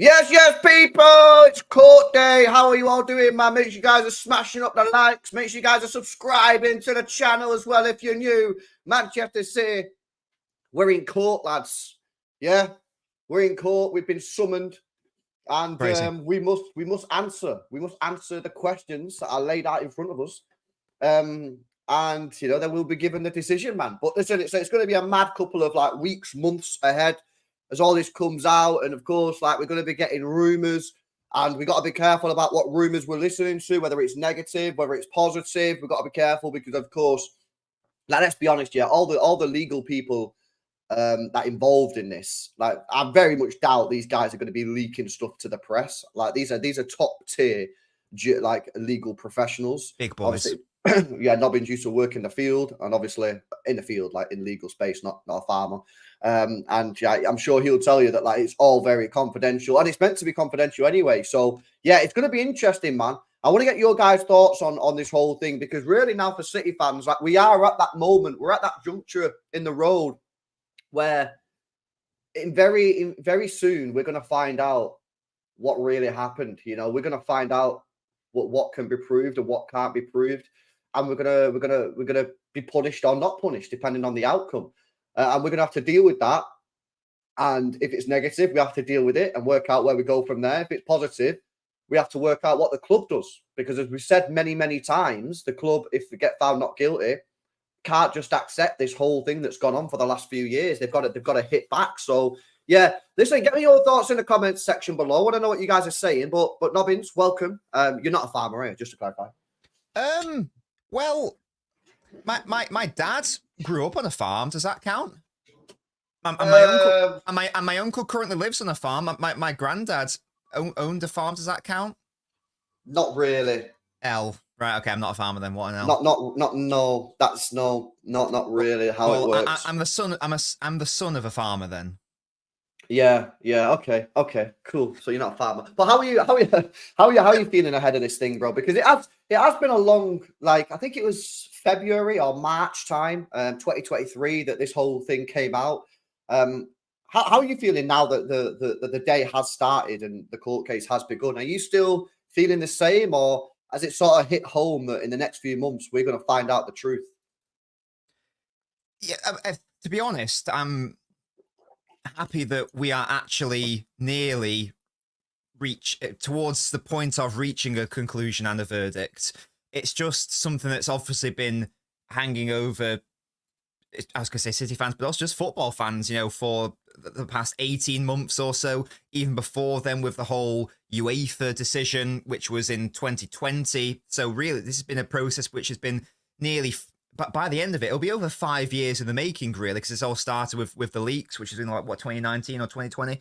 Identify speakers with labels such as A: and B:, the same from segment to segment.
A: Yes, people. It's court day. How are you all doing, man? Make sure you guys are smashing up the likes. Make sure you guys are subscribing to the channel as well if you're new. Manchester City, we're in court, lads. Yeah, we're in court. We've been summoned, and we must answer. We must answer the questions that are laid out in front of us. And then we'll be given the decision, man. But listen, it's going to be a mad couple of weeks, months ahead as all this comes out. And of course, we're going to be getting rumors, and we got to be careful about what rumors we're listening to, whether it's negative, whether it's positive. We've got to be careful because, of course, let's be honest, all the legal people that involved in this, I very much doubt these guys are going to be leaking stuff to the press. These are top tier legal professionals,
B: big boys.
A: Obviously, yeah, Nobbins used to work in the field, and obviously in the field, in legal space, not a farmer. And I'm sure he'll tell you that it's all very confidential, and it's meant to be confidential anyway. So yeah, it's going to be interesting, man. I want to get your guys' thoughts on this whole thing, because really now for City fans, we are at that moment, we're at that juncture in the road where very soon we're going to find out what really happened. We're going to find out what can be proved and what can't be proved, and we're gonna be punished or not punished depending on the outcome, and we're gonna have to deal with that. And if it's negative, we have to deal with it and work out where we go from there. If it's positive, we have to work out what the club does, because as we've said many times, the club, if they get found not guilty, can't just accept this whole thing that's gone on for the last few years. They've got to hit back. So yeah, listen, get me your thoughts in the comments section below. I want to know what you guys are saying. But Nobbins, welcome. You're not a farmer, are you? Just to clarify.
B: Well, my dad grew up on a farm. Does that count? And my uncle currently lives on a farm. My granddad owned a farm. Does that count?
A: Not really.
B: Right, okay, I'm not a farmer then. What an L?
A: No. That's not really how it works.
B: I'm the son of a farmer then.
A: Yeah. Okay, cool. So you're not a farmer, but how are you feeling ahead of this thing, bro? Because it has been a long, I think it was February or March time, 2023, that this whole thing came out. How are you feeling now that the day has started and the court case has begun? Are you still feeling the same, or has it sort of hit home that in the next few months we're going to find out the truth?
B: Yeah, to be honest, I'm happy that we are actually nearly towards the point of reaching a conclusion and a verdict. It's just something that's obviously been hanging over, I was going to say City fans, but also just football fans, for the past 18 months or so, even before then with the whole UEFA decision, which was in 2020. So really, this has been a process which has been nearly, but by the end of it, it'll be over 5 years in the making, really, because it's all started with the leaks, which is in 2019 or 2020.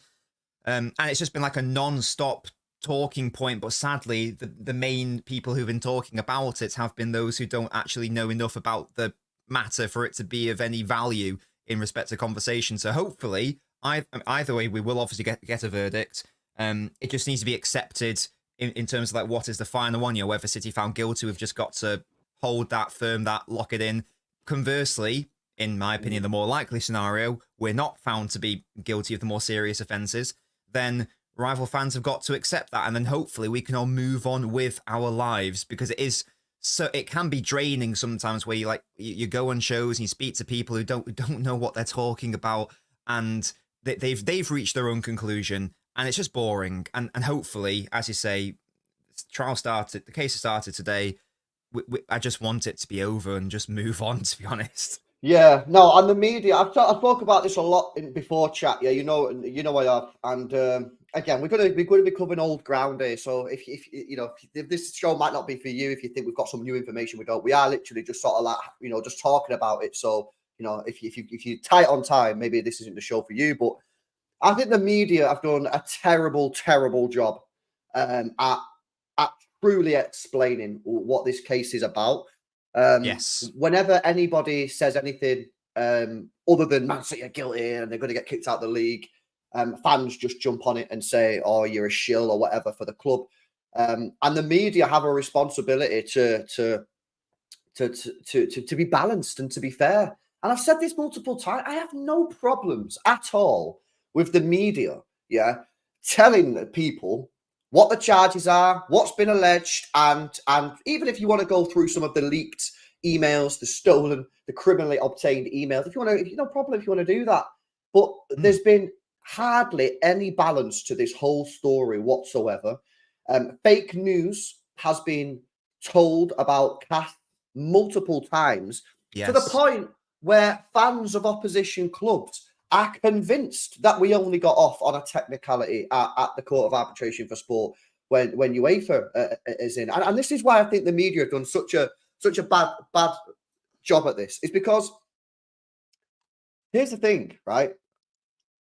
B: And it's just been a non-stop talking point. But sadly, the main people who've been talking about it have been those who don't actually know enough about the matter for it to be of any value in respect to conversation. So hopefully, either way, we will obviously get a verdict. It just needs to be accepted in terms of what is the final one. Whether City found guilty, we've just got to hold that firm, that lock it in. Conversely, in my opinion, the more likely scenario, we're not found to be guilty of the more serious offences, then rival fans have got to accept that, and then hopefully we can all move on with our lives, because it can be draining sometimes where you go on shows and you speak to people who don't know what they're talking about, and they've reached their own conclusion, and it's just boring. And hopefully, as you say, the case started today. I just want it to be over and just move on, to be honest.
A: Yeah, no, and the media, I spoke about this a lot before chat. Yeah, you know I have, and again, we're going to be covering old ground here. So if this show might not be for you, if you think we've got some new information we don't, we are literally just sort of just talking about it. So if you're tight on time, maybe this isn't the show for you. But I think the media have done a terrible job at truly explaining what this case is about.
B: Yes.
A: Whenever anybody says anything other than Man City are guilty and they're going to get kicked out of the league, fans just jump on it and say, "Oh, you're a shill" or whatever for the club. And the media have a responsibility to be balanced and to be fair. And I've said this multiple times. I have no problems at all with the media, telling people what the charges are, what's been alleged, and even if you want to go through some of the leaked emails, the stolen, the criminally obtained emails, if you want to, no problem if you want to do that. But there's been hardly any balance to this whole story whatsoever. Fake news has been told about Kath multiple times, to the point where fans of opposition clubs are convinced that we only got off on a technicality at the Court of Arbitration for Sport when UEFA is in. And this is why I think the media have done such a bad job at this, is because here's the thing, right?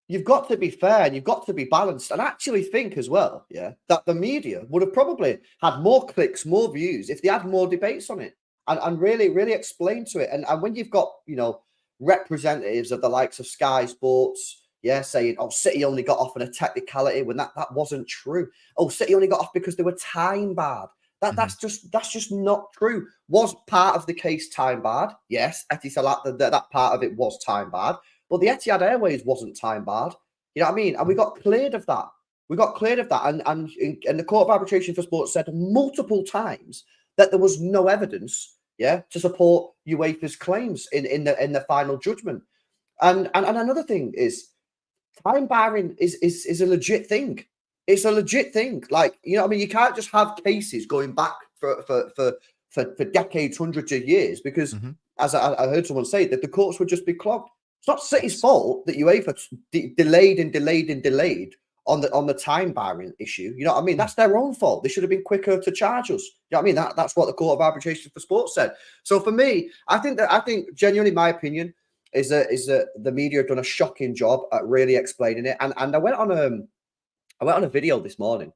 A: You've got to be fair and you've got to be balanced, and actually think as well, that the media would have probably had more clicks, more views if they had more debates on it and really explain to it. And when you've got, representatives of the likes of Sky Sports, saying, oh, City only got off on a technicality when that wasn't true. Oh, City only got off because they were time barred. That's just not true. Was part of the case time barred? Yes, Etisalat, that part of it was time barred. But the Etihad Airways wasn't time barred. You know what I mean? And we got cleared of that. And the Court of Arbitration for Sport said multiple times that there was no evidence, to support UEFA's claims in the final judgment. And another thing is, time barring is a legit thing. It's a legit thing. Like, you can't just have cases going back for decades, hundreds of years, because as I heard someone say, that the courts would just be clogged. It's not City's fault that UEFA delayed on the time barring issue. You know what I mean? That's their own fault. They should have been quicker to charge us. You know what I mean? That's what the Court of Arbitration for Sport said. So for me, I think genuinely, my opinion is that the media have done a shocking job at really explaining it. And I went on a video this morning,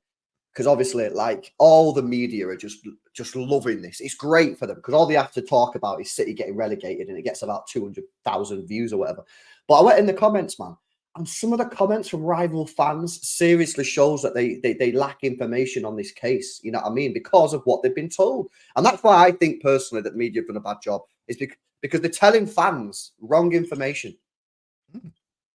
A: because obviously, like, all the media are just loving this. It's great for them, because all they have to talk about is City getting relegated, and it gets about 200,000 views or whatever. But I went in the comments, man, and some of the comments from rival fans seriously shows that they lack information on this case. You know what I mean? Because of what they've been told. And that's why I think personally that the media have done a bad job, is because they're telling fans wrong information.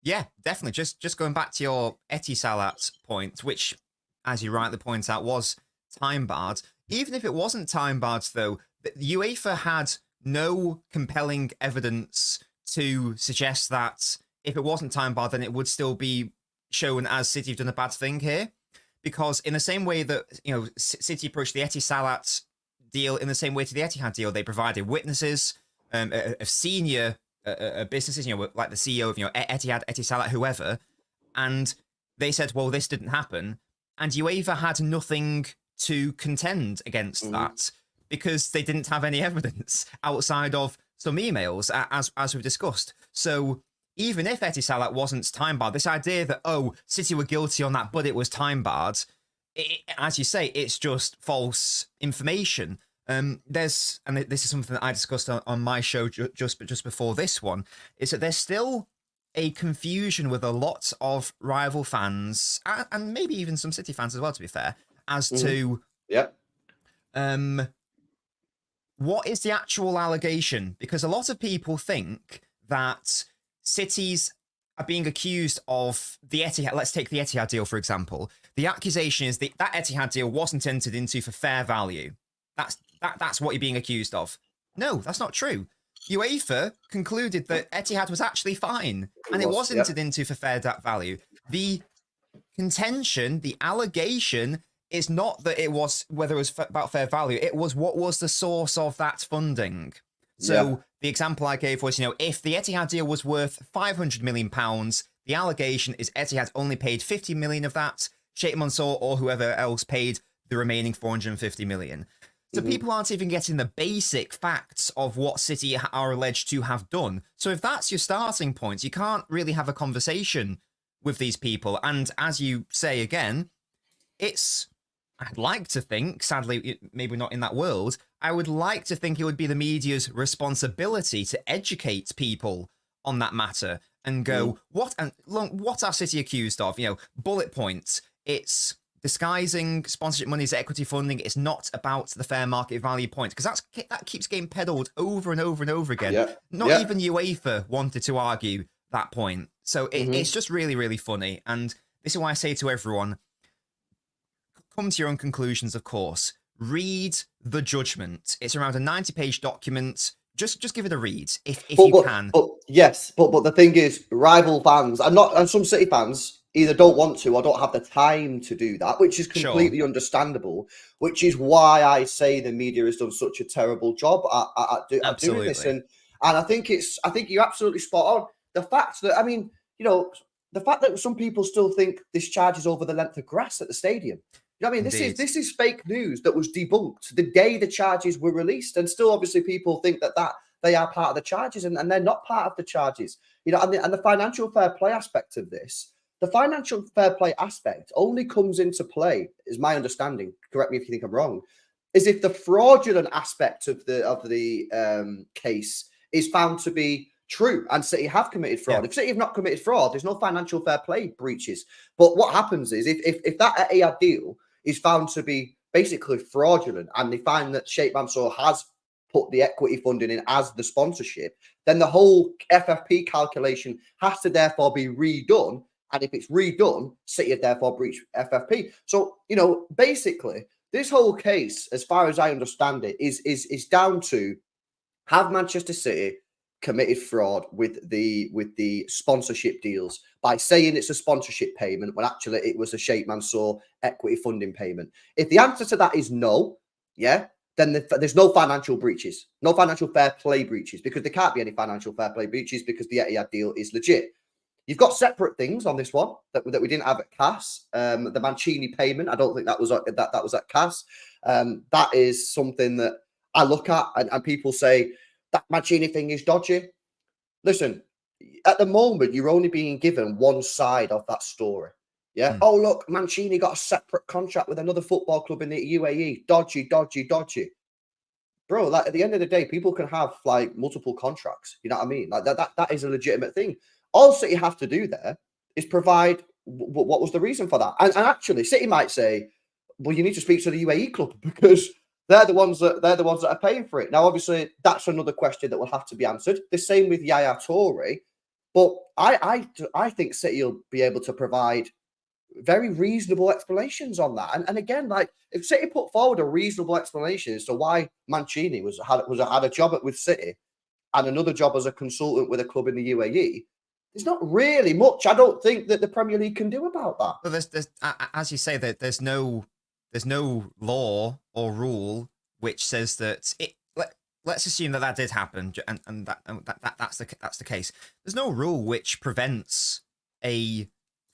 B: Yeah, definitely. Just going back to your Etisalat point, which, as you rightly point out, was time barred. Even if it wasn't time barred, though, the UEFA had no compelling evidence to suggest that if it wasn't time barred, then it would still be shown as City have done a bad thing here. Because in the same way that, City approached the Etisalat deal in the same way to the Etihad deal, they provided witnesses of senior businesses, like the CEO of Etihad, Etisalat, whoever, and they said, well, this didn't happen. And UEFA had nothing to contend against that, because they didn't have any evidence outside of some emails, as we've discussed. So even if Etisalat wasn't time barred, this idea that, oh, City were guilty on that, but it was time barred, as you say, it's just false information. And this is something that I discussed on my show just before this one, is that there's still a confusion with a lot of rival fans, and maybe even some City fans as well, to be fair, as to what is the actual allegation. Because a lot of people think that cities are being accused of the Etihad. Let's take the Etihad deal, for example. The accusation is that Etihad deal wasn't entered into for fair value. That's what you're being accused of. No, that's not true. UEFA concluded that Etihad was actually fine, and it was entered into for fair value. The contention, the allegation, is not that it was whether it was about fair value. It was what was the source of that funding. So the example I gave was, if the Etihad deal was worth £500 million, the allegation is Etihad only paid 50 million of that. Sheikh Mansour or whoever else paid the remaining 450 million. So people aren't even getting the basic facts of what City are alleged to have done. So if that's your starting point, you can't really have a conversation with these people. And as you say again, I'd like to think, sadly, maybe not in that world, I would like to think it would be the media's responsibility to educate people on that matter and go, what are City accused of? Bullet points. It's disguising sponsorship money as equity funding. It's not about the fair market value point, because that keeps getting peddled over and over and over again. Not even UEFA wanted to argue that point. So it's just really, really funny. And this is why I say to everyone, come to your own conclusions, of course. Read the judgment. It's around a 90-page document. Just give it a read if you can.
A: But yes, but the thing is, rival fans and some City fans either don't want to or don't have the time to do that, which is completely understandable. Which is why I say the media has done such a terrible job at doing this. And I think you're absolutely spot on. The fact that the fact that some people still think this charge is over the length of grass at the stadium. You know what I mean?
B: Indeed.
A: This is fake news that was debunked the day the charges were released, and still obviously people think that they are part of the charges, and they're not part of the charges. You know, and the financial fair play aspect of this, the financial fair play aspect only comes into play, is my understanding. Correct me if you think I'm wrong. Is if the fraudulent aspect of the case is found to be true and City have committed fraud.
B: Yeah.
A: If City have not committed fraud, there's no financial fair play breaches. But what happens is if that Etihad deal is found to be basically fraudulent and they find that Sheikh Mansour has put the equity funding in as the sponsorship, then the whole FFP calculation has to therefore be redone. And if it's redone, City have therefore breached FFP. So, you know, basically, this whole case, as far as I understand it, is down to have Manchester City committed fraud with the sponsorship deals by saying it's a sponsorship payment when actually it was a Sheikh Mansour equity funding payment. If the answer to that is no, yeah, then there's no financial breaches, no financial fair play breaches, because there can't be any financial fair play breaches because the Etihad deal is legit. You've got separate things on this one that we didn't have at CAS. The Mancini payment, I don't think that was at CAS. That is something that I look at and people say that Mancini thing is dodgy. Listen, at the moment, you're only being given one side of that story. Yeah. Oh, look, Mancini got a separate contract with another football club in the UAE. Dodgy. Bro, like at the end of the day, people can have like multiple contracts. You know what I mean? Like that is a legitimate thing. All City have to do there is provide what was the reason for that. And actually, City might say, well, you need to speak to the UAE club because they're the ones that are paying for it. Now, obviously, that's another question that will have to be answered. The same with Yaya Toure, but I think City will be able to provide very reasonable explanations on that. And again, like if City put forward a reasonable explanation as to why Mancini had a job with City and another job as a consultant with a club in the UAE, there's not really much I don't think that the Premier League can do about that.
B: Well, there's as you say, that there's no law or rule which says that let's assume that did happen and that's the case. There's no rule which prevents a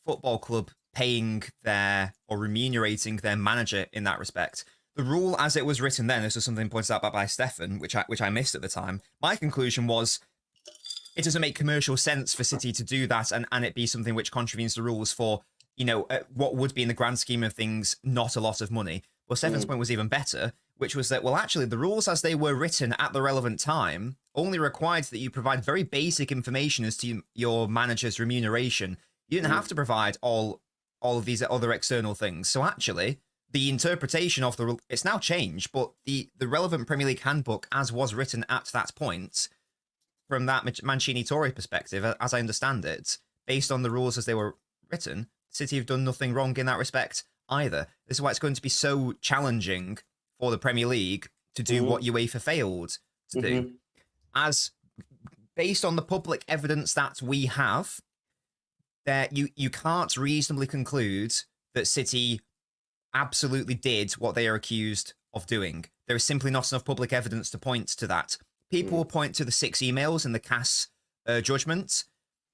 B: football club paying or remunerating their manager in that respect. The rule as it was written then, this was something pointed out by Stefan, which I missed at the time. My conclusion was it doesn't make commercial sense for City to do that and it be something which contravenes the rules for, you know, what would be in the grand scheme of things not a lot of money. Well, Stefan's point was even better, which was that, well, actually, the rules as they were written at the relevant time only required that you provide very basic information as to your manager's remuneration. You didn't have to provide all of these other external things. So actually, the interpretation of the rule, it's now changed, but the relevant Premier League handbook as was written at that point, from that Mancini-Toure perspective, as I understand it, based on the rules as they were written, City have done nothing wrong in that respect either. This is why it's going to be so challenging for the Premier League to do what UEFA failed to do. As based on the public evidence that we have, that you can't reasonably conclude that City absolutely did what they are accused of doing. There is simply not enough public evidence to point to that. People will point to the 6 emails in the CAS judgment.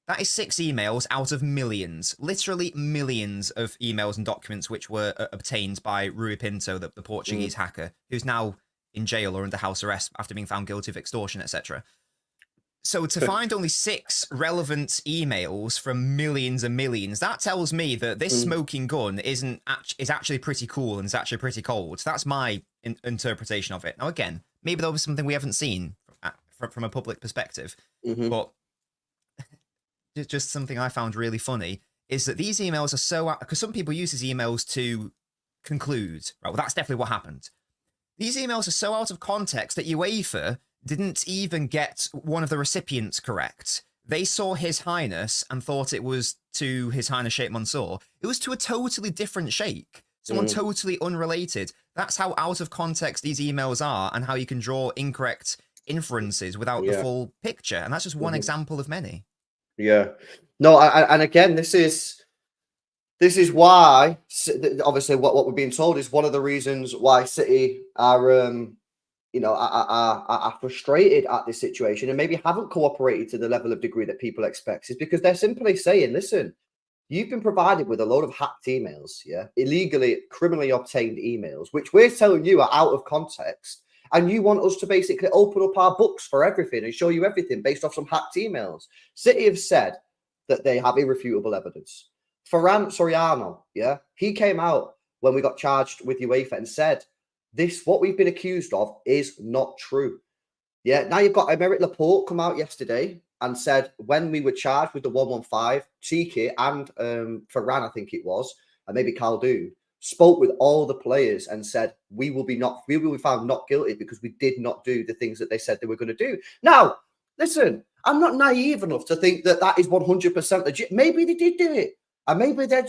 B: That is 6 emails out of millions, literally millions of emails and documents which were obtained by Rui Pinto, the Portuguese hacker, who's now in jail or under house arrest after being found guilty of extortion, etc. So to find only 6 relevant emails from millions and millions, that tells me that this smoking gun is actually pretty cool and it's actually pretty cold. That's my interpretation of it. Now, again, maybe there'll be something we haven't seen from a public perspective, but just something I found really funny is that these emails are so, because some people use these emails to conclude, right, well, that's definitely what happened. These emails are so out of context that UEFA didn't even get one of the recipients correct. they saw His Highness and thought it was to His Highness Sheikh Mansour. It was to a totally different sheikh, someone totally unrelated. That's how out of context these emails are, and how you can draw incorrect inferences without the full picture. And that's just one example of many.
A: Yeah. No, and again, this is why, obviously, what we're being told is one of the reasons why City are are frustrated at this situation and maybe haven't cooperated to the level of degree that people expect, is because they're simply saying, listen, you've been provided with a load of hacked emails, illegally, criminally obtained emails, which we're telling you are out of context. And you want us to basically open up our books for everything and show you everything based off some hacked emails. City have said that they have irrefutable evidence. Ferran Soriano, he came out when we got charged with UEFA and said, what we've been accused of is not true. Now you've got Aymeric Laporte come out yesterday and said, when we were charged with the 115, Tiki and Ferran, I think it was, and maybe Karl spoke with all the players and said, we will be found not guilty because we did not do the things that they said they were going to do. Now, listen, I'm not naive enough to think that that is 100% legit. Maybe they did do it. And maybe they're,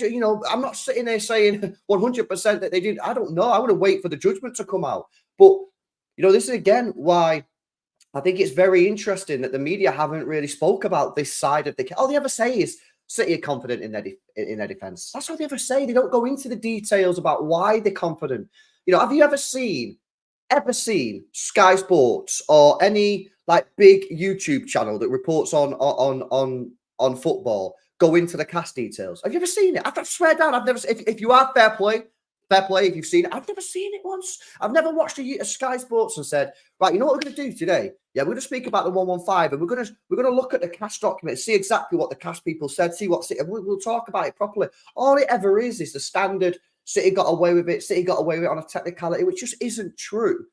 A: I'm not sitting there saying 100% that they did. I don't know. I want to wait for the judgment to come out. But, this is again why I think it's very interesting that the media haven't really spoke about this side of the case. All they ever say is City are confident in their defense. That's all they ever say. They don't go into the details about why they're confident. Have you ever seen Sky Sports or any like big YouTube channel that reports on football go into the cast details? Have you ever seen it? I swear down, I've never. If you are fair play. If you've seen it, I've never seen it once. I've never watched a Sky Sports and said, right, you know what we're going to do today? Yeah, we're going to speak about the 115, and we're going to look at the cast document, see exactly what the cast people said, see what's it, and we'll talk about it properly. All it ever is the standard. City got away with it. City got away with it on a technicality, which just isn't true.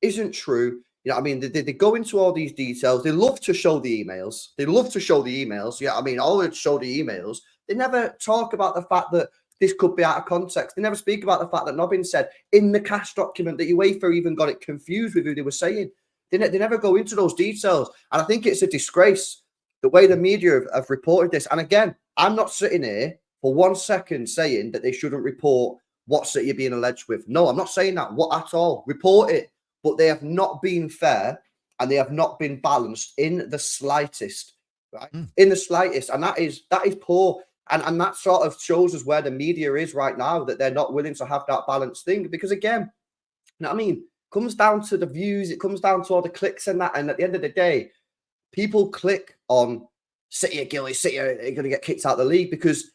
A: Isn't true. I mean, they go into all these details. They love to show the emails. I mean, always show the emails. They never talk about the fact that this could be out of context. They never speak about the fact that Nobbin said in the cast document that UEFA even got it confused with who they were saying. They never go into those details. And I think it's a disgrace the way the media have reported this. And again, I'm not sitting here for 1 second saying that they shouldn't report what City are being alleged with. No, I'm not saying that at all. Report it. But they have not been fair and they have not been balanced in the slightest. Right? In the slightest. And that is poor. And that sort of shows us where the media is right now, that they're not willing to have that balanced thing. Because again, it comes down to the views, it comes down to all the clicks and that. And at the end of the day, people click on City are guilty, City are going to get kicked out of the league because,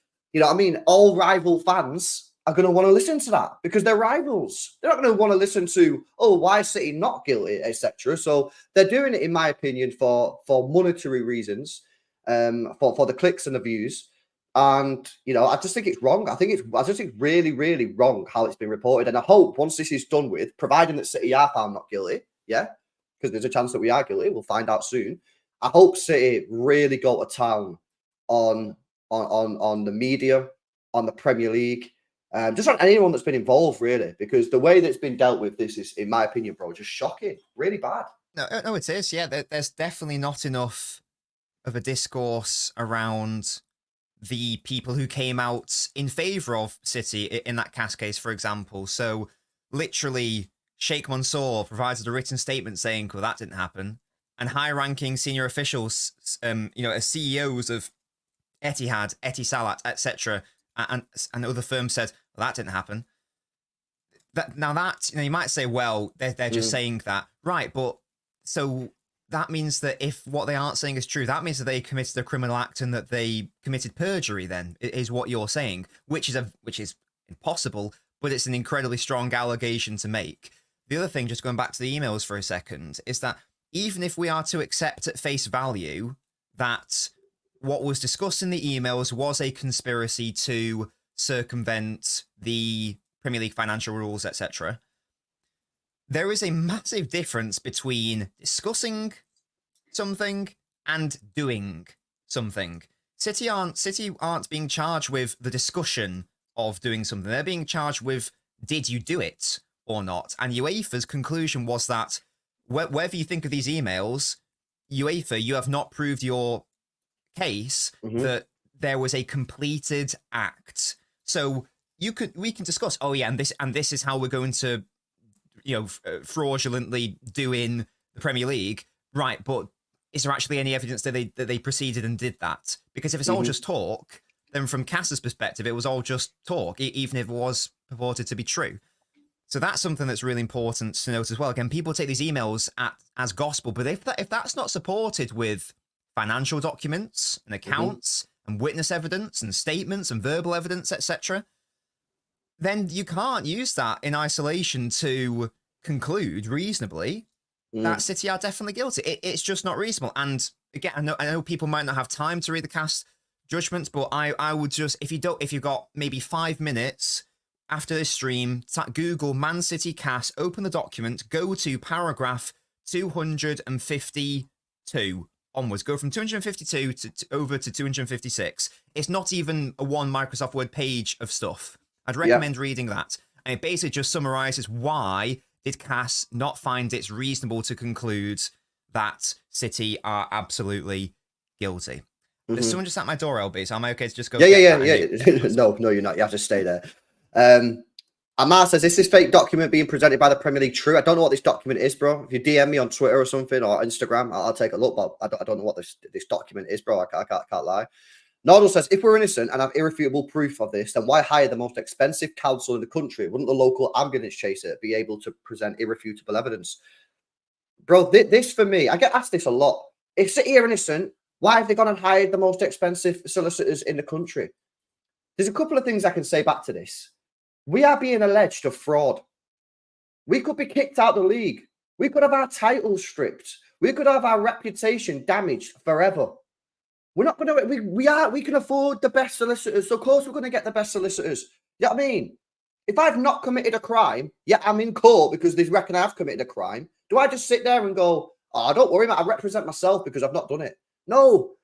A: all rival fans are going to want to listen to that because they're rivals. They're not going to want to listen to, why is City not guilty, etc. So they're doing it, in my opinion, for monetary reasons, for the clicks and the views. And, I just think it's wrong. I just think really, really wrong how it's been reported. And I hope once this is done with, providing that City are found not guilty, because there's a chance that we are guilty, we'll find out soon. I hope City really go to town on the media, on the Premier League, just on anyone that's been involved, really, because the way that's been dealt with this is, in my opinion, bro, just shocking, really bad.
B: No, it is. Yeah, there's definitely not enough of a discourse around the people who came out in favour of City in that cast case, for example. So literally, Sheikh Mansour provided a written statement saying, well, that didn't happen. And high-ranking senior officials, as CEOs of Etihad, Etisalat, etc., and other firms said, well, that didn't happen. You might say, well, they're just saying that. Right, but so that means that if what they aren't saying is true, that means that they committed a criminal act and that they committed perjury, then, is what you're saying, which is impossible, but it's an incredibly strong allegation to make. The other thing, just going back to the emails for a second, is that even if we are to accept at face value that what was discussed in the emails was a conspiracy to circumvent the Premier League financial rules, etc., there is a massive difference between discussing something and doing something. City aren't being charged with the discussion of doing something. They're being charged with, did you do it or not? And UEFA's conclusion was that whatever you think of these emails, UEFA, you have not proved your case that there was a completed act. So we can discuss, oh yeah, and this is how we're going to, fraudulently do in the Premier League, right? But is there actually any evidence that they proceeded and did that? Because if it's all just talk, then from Cass's perspective, it was all just talk, even if it was purported to be true. So that's something that's really important to note as well. Again, people take these emails as gospel, but if that's not supported with financial documents and accounts and witness evidence and statements and verbal evidence, etc., then you can't use that in isolation to conclude reasonably that City are definitely guilty. It's just not reasonable. And again, I know people might not have time to read the cast judgments, but I would just, if you've got maybe 5 minutes after this stream, Google Man City cast, open the document, go to paragraph 252 onwards. Go from 252 to over to 256. It's not even a one Microsoft Word page of stuff. I'd recommend reading that. And it basically just summarizes why did Cass not find it reasonable to conclude that City are absolutely guilty. There's someone just at my door, LB, so am I okay to just go?
A: Yeah. No, you're not. You have to stay there. Amar says, is this fake document being presented by the Premier League true? I don't know what this document is, bro. If you DM me on Twitter or something or Instagram, I'll take a look, but I don't know what this document is, bro. I can't lie. Nordal says, if we're innocent and have irrefutable proof of this, then why hire the most expensive counsel in the country? Wouldn't the local ambulance chaser be able to present irrefutable evidence? Bro, this for me, I get asked this a lot. If City are innocent, why have they gone and hired the most expensive solicitors in the country? There's a couple of things I can say back to this. We are being alleged of fraud. We could be kicked out of the league. We could have our titles stripped. We could have our reputation damaged forever. We're not going to, we can afford the best solicitors. So of course we're going to get the best solicitors. You know what I mean? If I've not committed a crime, yet I'm in court because they reckon I've committed a crime, do I just sit there and go, oh, don't worry, man, I represent myself because I've not done it? No,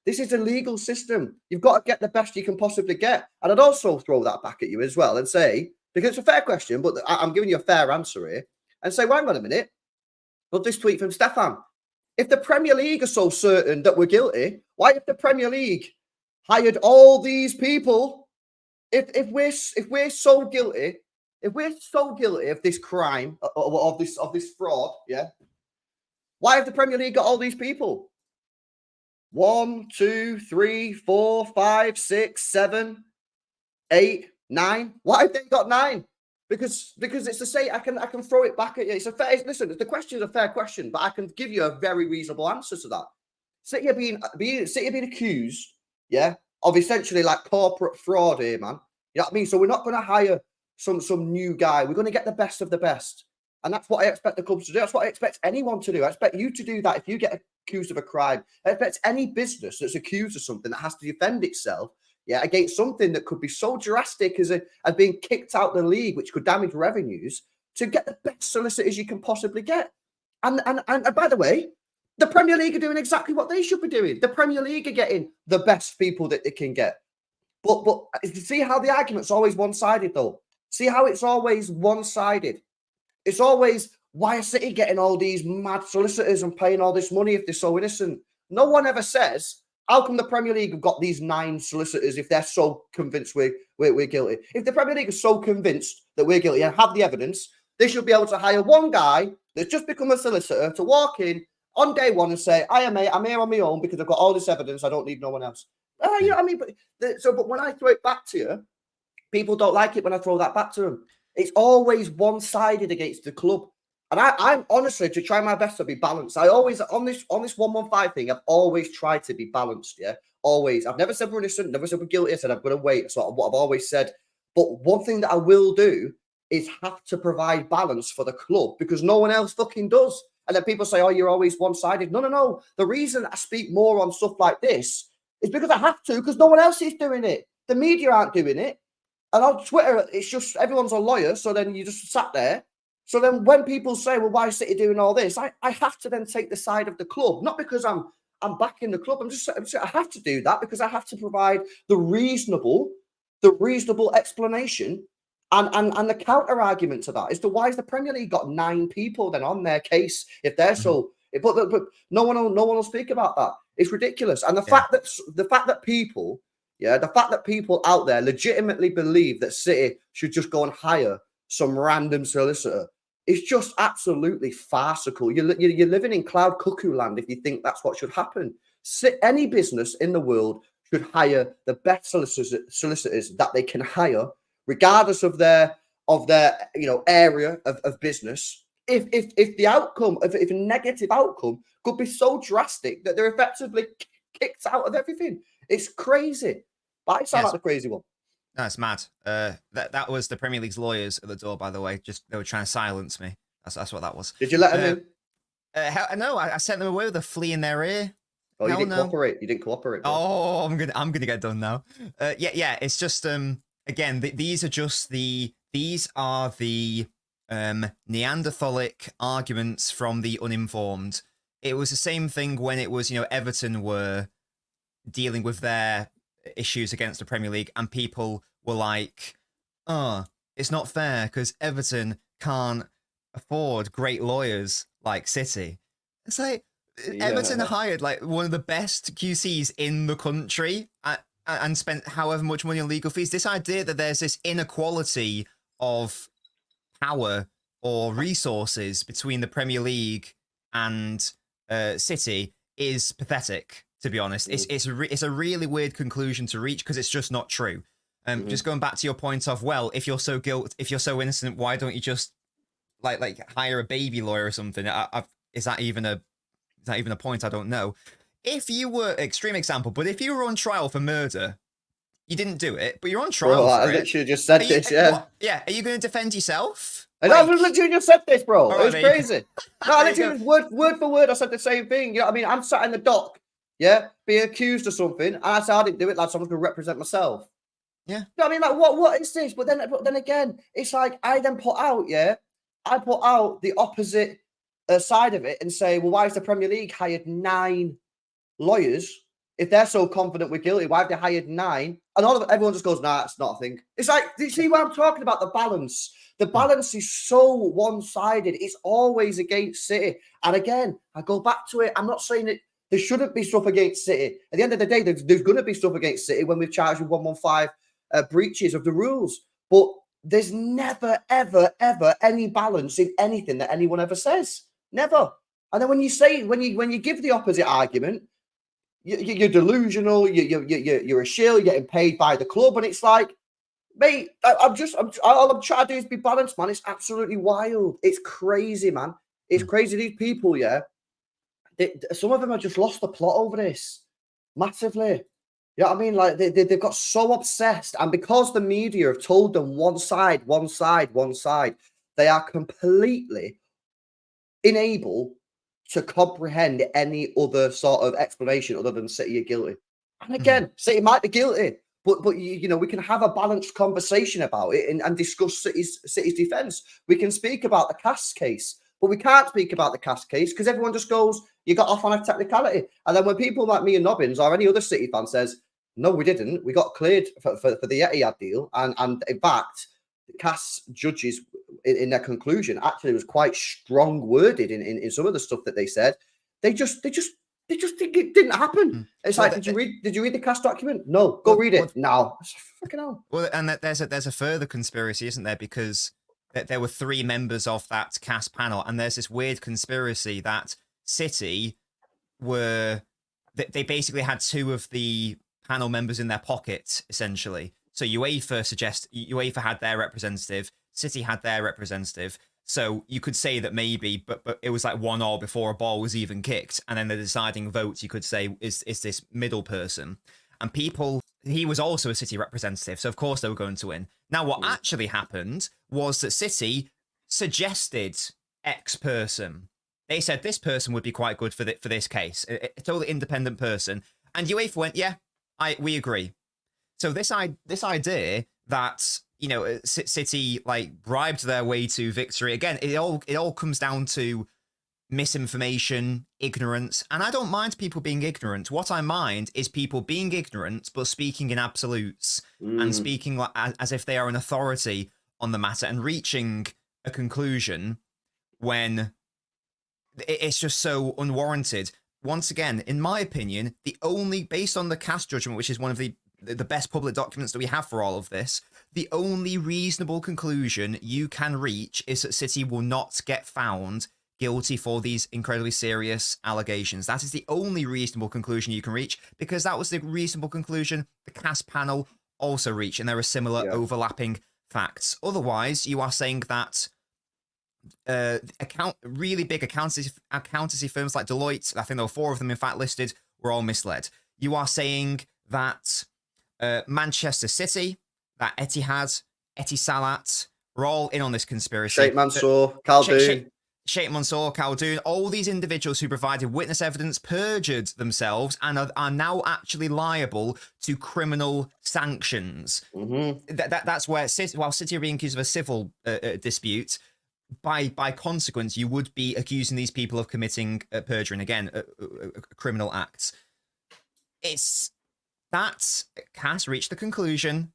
A: this is a legal system. You've got to get the best you can possibly get. And I'd also throw that back at you as well and say, because it's a fair question, but I'm giving you a fair answer here, and say, well, hang on a minute. Well, this tweet from Stefan. If the Premier League are so certain that we're guilty, why have the Premier League hired all these people? If we're so guilty of this crime, of this fraud, yeah, why have the Premier League got all these people? 1, 2, 3, 4, 5, 6, 7, 8, 9. Why have they got 9? Because it's to say I can throw it back at you. It's a fair listen. The question is a fair question, but I can give you a very reasonable answer to that. City are being accused, yeah, of essentially like corporate fraud here, man. You know what I mean? So we're not going to hire some new guy. We're going to get the best of the best, and that's what I expect the clubs to do. That's what I expect anyone to do. I expect you to do that if you get accused of a crime. I expect any business that's accused of something that has to defend itself, yeah, against something that could be so drastic as being kicked out of the league, which could damage revenues, to get the best solicitors you can possibly get. And by the way, the Premier League are doing exactly what they should be doing. The Premier League are getting the best people that they can get. But see how the argument's always one-sided, though? See how it's always one-sided? It's always, why are City getting all these mad solicitors and paying all this money if they're so innocent? No one ever says, how come the Premier League have got these 9 solicitors if they're so convinced we're guilty? If the Premier League is so convinced that we're guilty and have the evidence, they should be able to hire one guy that's just become a solicitor to walk in on day one and say, I'm here on my own because I've got all this evidence. I don't need no one else. You know what I mean? But when I throw it back to you, people don't like it when I throw that back to them. It's always one-sided against the club. And I'm honestly, to try my best to be balanced. I always, on this 115 thing, I've always tried to be balanced, yeah? Always. I've never said we're innocent, never said we're guilty. I said I'm going to wait. That's what I've always said. But one thing that I will do is have to provide balance for the club because no one else fucking does. And then people say, oh, you're always one-sided. No. The reason I speak more on stuff like this is because I have to, because no one else is doing it. The media aren't doing it. And on Twitter, it's just everyone's a lawyer. So then you just sat there. So then when people say, well, why is City doing all this? I have to then take the side of the club, not because I'm backing the club. I have to do that because I have to provide the reasonable explanation and the counter argument to that as to why has the Premier League got 9 people then on their case if they're so But no one will speak about that. It's ridiculous. And the fact that people out there legitimately believe that City should just go and hire some random solicitor, it's just absolutely farcical. You're living in cloud cuckoo land if you think that's what should happen. Any business in the world should hire the best solicitors that they can hire, regardless of their area of business. If the outcome, if a negative outcome could be so drastic that they're effectively kicked out of everything, it's crazy. But I sound like the crazy one.
B: That's mad. That was the Premier League's lawyers at the door, by the way. Just they were trying to silence me. That's what that was.
A: Did you let them in?
B: No, I sent them away with a flea in their ear.
A: Oh, you didn't cooperate. You didn't cooperate. Bro.
B: Oh, I'm gonna get done now. Yeah. It's just again, these are the Neanderthalic arguments from the uninformed. It was the same thing when it was Everton were dealing with their issues against the Premier League, and people were like, "Oh, it's not fair because Everton can't afford great lawyers like City." It's like Everton hired like one of the best QCs in the country and spent however much money on legal fees. This idea that there's this inequality of power or resources between the Premier League and City is pathetic, to be honest. It's a really weird conclusion to reach because it's just not true. Just going back to your point of, well, if you're so innocent, why don't you just like hire a baby lawyer or something? Is that even a point? I don't know. If you were extreme example, but if you were on trial for murder, you didn't do it, but you're on trial for
A: I
B: it.
A: literally just said this, yeah.
B: Yeah, are you going to defend yourself?
A: I literally just said this, bro.
B: Right,
A: it was crazy. No, I literally word for word, I said the same thing. You know what I mean? I'm sat in the dock, being accused of something, and I said I didn't do it, like someone's going to represent myself.
B: Yeah.
A: You know what I mean? Like, what is this? But then again, it's like I put out the opposite side of it and say, well, why has the Premier League hired 9 lawyers? If they're so confident we're guilty, why have they hired 9? And everyone just goes, nah, it's not a thing. It's like, do you see what I'm talking about? The balance. The balance is so one-sided. It's always against City. And again, I go back to it. I'm not saying that there shouldn't be stuff against City. At the end of the day, there's going to be stuff against City when we've charged with 115 breaches of the rules. But there's never, ever, ever any balance in anything that anyone ever says. Never. And then when you give the opposite argument, you're delusional. You're a shill. You're getting paid by the club, and it's like, mate, all I'm trying to do is be balanced, man. It's absolutely wild. It's crazy, man. It's crazy. These people, some of them have just lost the plot over this massively. You know what I mean? Like they've got so obsessed, and because the media have told them one side, they are completely unable to comprehend any other sort of explanation other than City are guilty. And again, City might be guilty, but we can have a balanced conversation about it and discuss City's defence. We can speak about the Cass case, but we can't speak about the Cass case because everyone just goes, you got off on a technicality. And then when people like me and Nobbins or any other City fan says, no, we didn't, we got cleared for the Etihad deal, and in fact, Cass judges in their conclusion actually was quite strong worded in some of the stuff that they said. They just think it didn't happen. It's like, did you read the Cass document? No, go read it now. Fucking hell.
B: Well, and there's a further conspiracy, isn't there? Because there were 3 members of that Cass panel, and there's this weird conspiracy that City they basically had 2 of the panel members in their pocket, essentially. So UEFA had their representative, City had their representative. So you could say that maybe, but it was like 1-1 before a ball was even kicked, and then the deciding vote, you could say, is this middle person. And he was also a City representative, so of course they were going to win. Now, what actually happened was that City suggested X person. They said this person would be quite good for this case, a totally independent person. And UEFA went, yeah, we agree. So this idea that City like bribed their way to victory, again, it all comes down to misinformation, ignorance, and I don't mind people being ignorant. What I mind is people being ignorant but speaking in absolutes and speaking like as if they are an authority on the matter and reaching a conclusion when it's just so unwarranted. Once again, in my opinion, based on the CAS judgment, which is one of the best public documents that we have for all of this, the only reasonable conclusion you can reach is that City will not get found guilty for these incredibly serious allegations. That is the only reasonable conclusion you can reach, because that was the reasonable conclusion the CAS panel also reached, and there are similar overlapping facts. Otherwise, you are saying that really big accountancy firms like Deloitte, I think there were 4 of them in fact listed, were all misled. You are saying that Manchester City, that Etihad, Etisalat, were all in on this conspiracy.
A: Sheikh Mansour, Khaldoon.
B: Sheikh Mansour, Khaldoon, all these individuals who provided witness evidence perjured themselves and are now actually liable to criminal sanctions. That's where, while City are being accused of a civil dispute, by consequence, you would be accusing these people of committing perjury, and again, criminal acts. It's that CAS reached the conclusion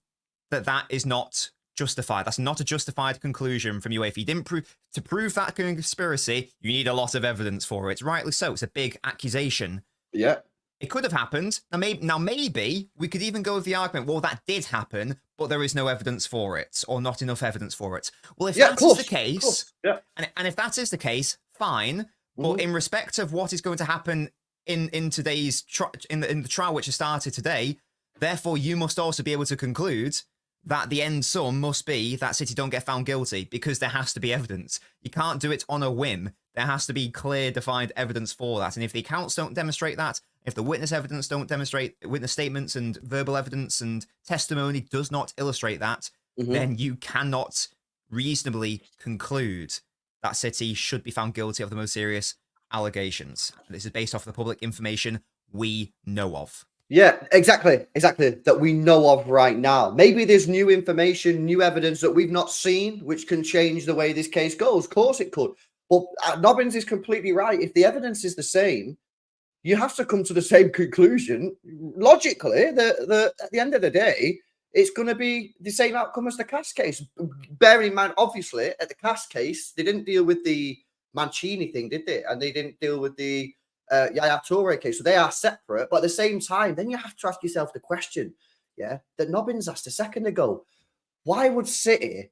B: that is not justified. That's not a justified conclusion from UEFA. You didn't prove that conspiracy, you need a lot of evidence for it. Rightly so. It's a big accusation.
A: Yeah.
B: It could have happened. Now maybe we could even go with the argument, well, that did happen, but there is no evidence for it, or not enough evidence for it. Well, if that is the case, and if that is the case, fine. But in respect of what is going to happen in today's in the trial, which has started today, therefore you must also be able to conclude that the end sum must be that City don't get found guilty, because there has to be evidence. You can't do it on a whim. There has to be clear, defined evidence for that. And if the accounts don't demonstrate that, if the witness evidence don't demonstrate, witness statements and verbal evidence and testimony does not illustrate that, then you cannot reasonably conclude that City should be found guilty of the most serious allegations. This is based off the public information we know of.
A: Yeah, exactly. That we know of right now. Maybe there's new information, new evidence that we've not seen, which can change the way this case goes. Of course it could. But Nobbins is completely right. If the evidence is the same, you have to come to the same conclusion. Logically, at the end of the day, it's going to be the same outcome as the CAS case. Bearing in mind, obviously, at the CAS case, they didn't deal with the Mancini thing, did they? And they didn't deal with the Yaya Toure case. So they are separate. But at the same time, then you have to ask yourself the question, that Nobbins asked a second ago. Why would City,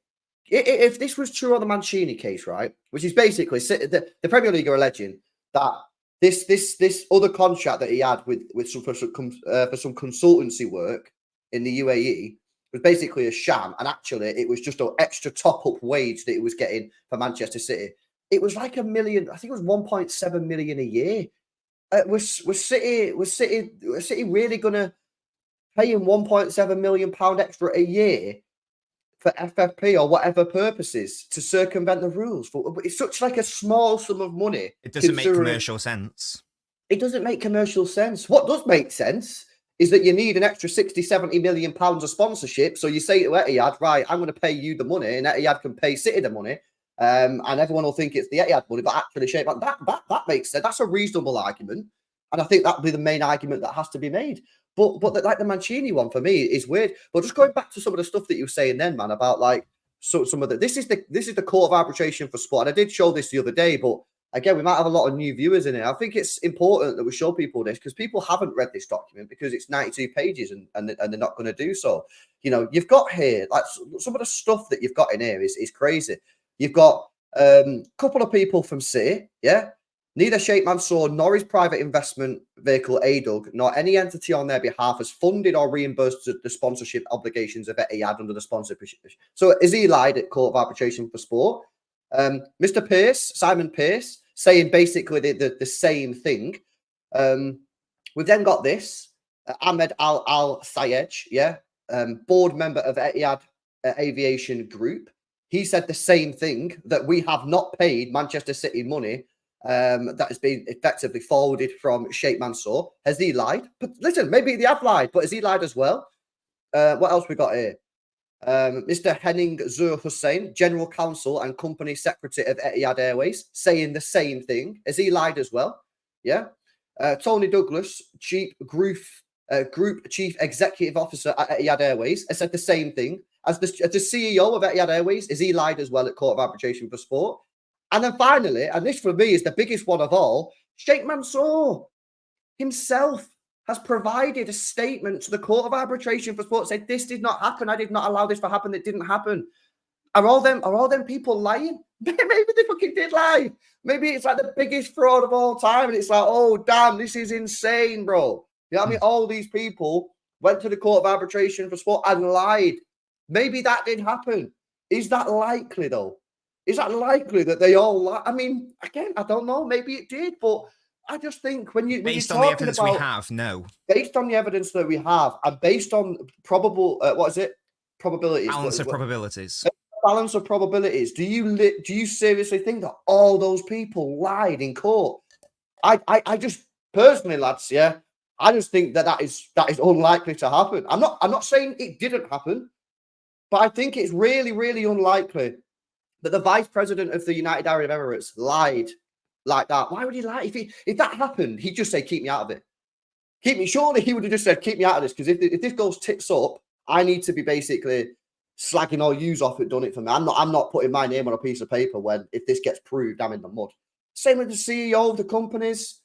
A: if this was true on the Mancini case, right, which is basically the Premier League are alleging that this other contract that he had with some for some consultancy work in the UAE was basically a sham, and actually it was just an extra top-up wage that he was getting for Manchester City. It was like $1 million. I think it was 1.7 million a year. Was City really going to pay him 1.7 million pound extra a year for FFP or whatever purposes to circumvent the rules? It's such like a small sum of money.
B: It doesn't make commercial sense.
A: It doesn't make commercial sense. What does make sense is that you need an extra 60-70 million pounds of sponsorship. So you say to Etihad, right, I'm going to pay you the money, and Etihad can pay City the money. And everyone will think it's the Etihad money, but actually, that makes sense. That's a reasonable argument, and I think that would be the main argument that has to be made. But like the Mancini one for me is weird. But just going back to some of the stuff that you were saying then, man, about like some of the this is the Court of Arbitration for Sport, and I did show this the other day, but again, we might have a lot of new viewers in it. I think it's important that we show people this because people haven't read this document because it's 92 pages and they're not going to do so. You know, you've got here like some of the stuff that you've got in here is crazy. You've got a couple of people from City, Neither Sheikh Mansour nor his private investment vehicle ADUG nor any entity on their behalf has funded or reimbursed the sponsorship obligations of Etihad under the sponsorship. So is he lied at Court of Arbitration for Sport? Mr. Pearce, Simon Pearce, saying basically the same thing. We've then got this, Ahmed Al-Sayed, board member of Etihad Aviation Group. He said the same thing, that we have not paid Manchester City money that has been effectively forwarded from Sheikh Mansour. Has he lied? But listen, maybe they have lied, but has he lied as well? What else we got here? Mr. Henning Zur Hussein, General Counsel and Company Secretary of Etihad Airways, saying the same thing. Has he lied as well? Yeah. Tony Douglas, Group Chief Executive Officer at Etihad Airways, has said the same thing. As the CEO of Etihad Airways, is he lied as well at Court of Arbitration for Sport? And then finally, and this for me is the biggest one of all, Sheikh Mansour himself has provided a statement to the Court of Arbitration for Sport, said this did not happen. I did not allow this to happen. It didn't happen. Are all them people lying? Maybe they fucking did lie. Maybe it's like the biggest fraud of all time, and it's like, oh damn, this is insane, bro. You know what I mean? All these people went to the Court of Arbitration for Sport and lied. Maybe that did happen. Is that likely though? Is that likely that they all lie? I mean, again, I don't know. Maybe it did, but I just think when you're
B: based on
A: talking
B: the evidence
A: about,
B: we have, no.
A: Based on the evidence that we have, and based on probable, probabilities.
B: Balance of probabilities.
A: Balance of probabilities. Do you seriously think that all those people lied in court? I just personally, lads, yeah, I just think that is unlikely to happen. I'm not saying it didn't happen, but I think it's really, really unlikely that the vice president of the United Arab Emirates lied like that. Why would he lie? If that happened, he'd just say, "Keep me out of it. Keep me." Surely he would have just said, "Keep me out of this," because if this goes tits up, I need to be basically slagging all yous off who done it for me. I'm not putting my name on a piece of paper when, if this gets proved, I'm in the mud. Same with the CEO of the companies.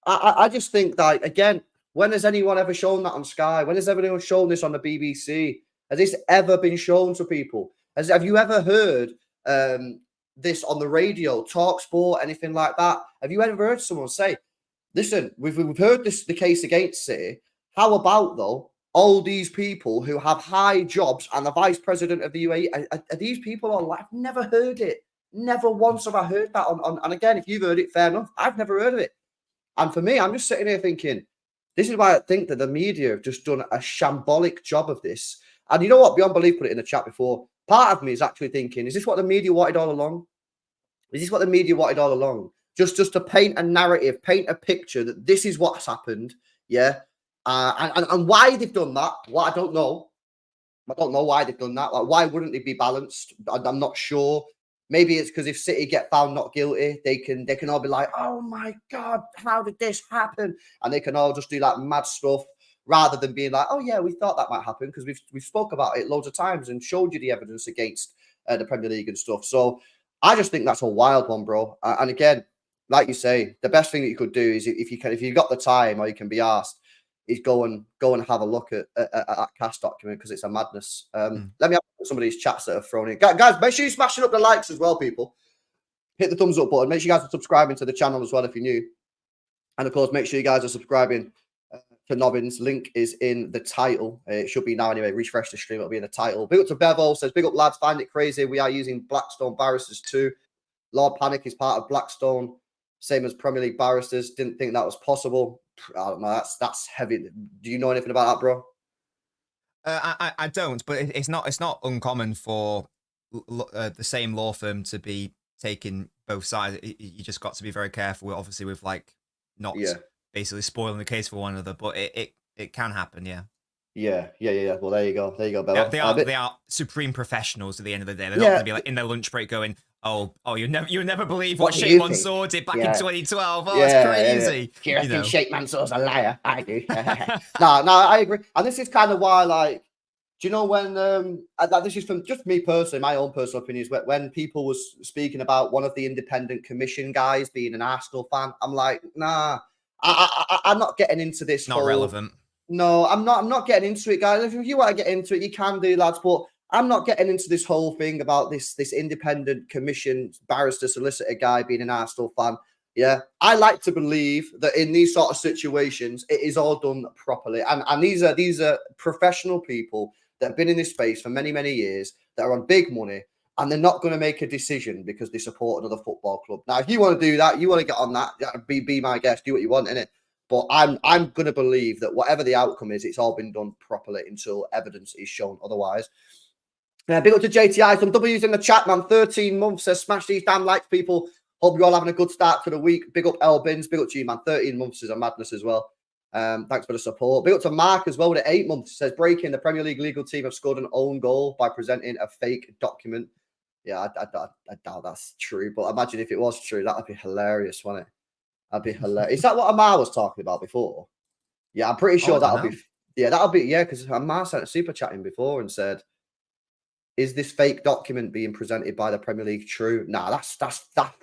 A: I just think that, again, when has anyone ever shown that on Sky? When has anyone shown this on the BBC? Has this ever been shown to people? Have you ever heard this on the radio, Talk Sport, anything like that? Have you ever heard someone say, listen, we've heard the case against City. How about, though, all these people who have high jobs and the vice president of the UAE, are these people all like, I've never heard it. Never once have I heard that on. And again, if you've heard it, fair enough. I've never heard of it. And for me, I'm just sitting here thinking, this is why I think that the media have just done a shambolic job of this. And you know what? Beyond Belief put it in the chat before. Part of me is actually thinking, is this what the media wanted all along? Is this what the media wanted all along? Just to paint a narrative, paint a picture that this is what's happened. Yeah. And why they've done that, well, I don't know. I don't know why they've done that. Like, why wouldn't they be balanced? I'm not sure. Maybe it's because if City get found not guilty, they can all be like, oh my God, how did this happen? And they can all just do like mad stuff rather than being like, oh yeah, we thought that might happen because we've spoke about it loads of times and showed you the evidence against the Premier League and stuff. So I just think that's a wild one, bro. And again, like you say, the best thing that you could do is if you've got the time or you can be asked, is go and have a look at that CAS document because it's a madness. Let me have some of these chats that are thrown in. Guys, make sure you're smashing up the likes as well, people. Hit the thumbs up button. Make sure you guys are subscribing to the channel as well if you're new. And of course, make sure you guys are subscribing to Nobbins. Link is in the title. It should be now anyway. Refresh the stream. It'll be in the title. Big up to Bevo. Says, big up, lads. Find it crazy. We are using Blackstone barristers too. Lord Panic is part of Blackstone. Same as Premier League barristers. Didn't think that was possible. I don't know. That's heavy. Do you know anything about that, bro?
B: I don't, but it's not uncommon for the same law firm to be taking both sides. You just got to be very careful, obviously, with like not basically spoiling the case for one another. But it can happen, yeah.
A: Yeah. Well, there you go, Bella.
B: Yeah, they are supreme professionals at the end of the day. They're not going to be like in their lunch break going, "Oh, you'll never believe what Sheikh Mansour did back in 2012. Oh, it's crazy."
A: Do you reckon Sheikh Mansour's a liar? I do. No, I agree. And this is kind of why, like, do you know when this is from just me personally, my own personal opinion, is when people was speaking about one of the independent commission guys being an Arsenal fan. I'm like, nah, I'm not getting into this.
B: Not relevant.
A: No, I'm not getting into it, guys. If you want to get into it, you can do, lads. But I'm not getting into this whole thing about this independent commission barrister solicitor guy being an Arsenal fan. Yeah, I like to believe that in these sort of situations, it is all done properly. And these are professional people that have been in this space for many, many years, that are on big money, and they're not going to make a decision because they support another football club. Now, if you want to do that, you want to get on that, be my guest, do what you want, innit? But I'm going to believe that whatever the outcome is, it's all been done properly until evidence is shown otherwise. Big up to JTI. Some W's in the chat, man. 13 months says, smash these damn likes, people. Hope you're all having a good start to the week. Big up Elbins. Big up to you, man. 13 months is a madness as well. Thanks for the support. Big up to Mark as well with 8 months. Says, breaking, the Premier League legal team have scored an own goal by presenting a fake document. Yeah, I doubt that's true. But imagine if it was true. That would be hilarious, wouldn't it? That'd be hilarious. Is that what Amar was talking about before? Yeah, I'm pretty sure that'll be. Yeah, that'll be. Yeah, because Amar sent a super chat in before and said, is this fake document being presented by the Premier League true? Nah, that's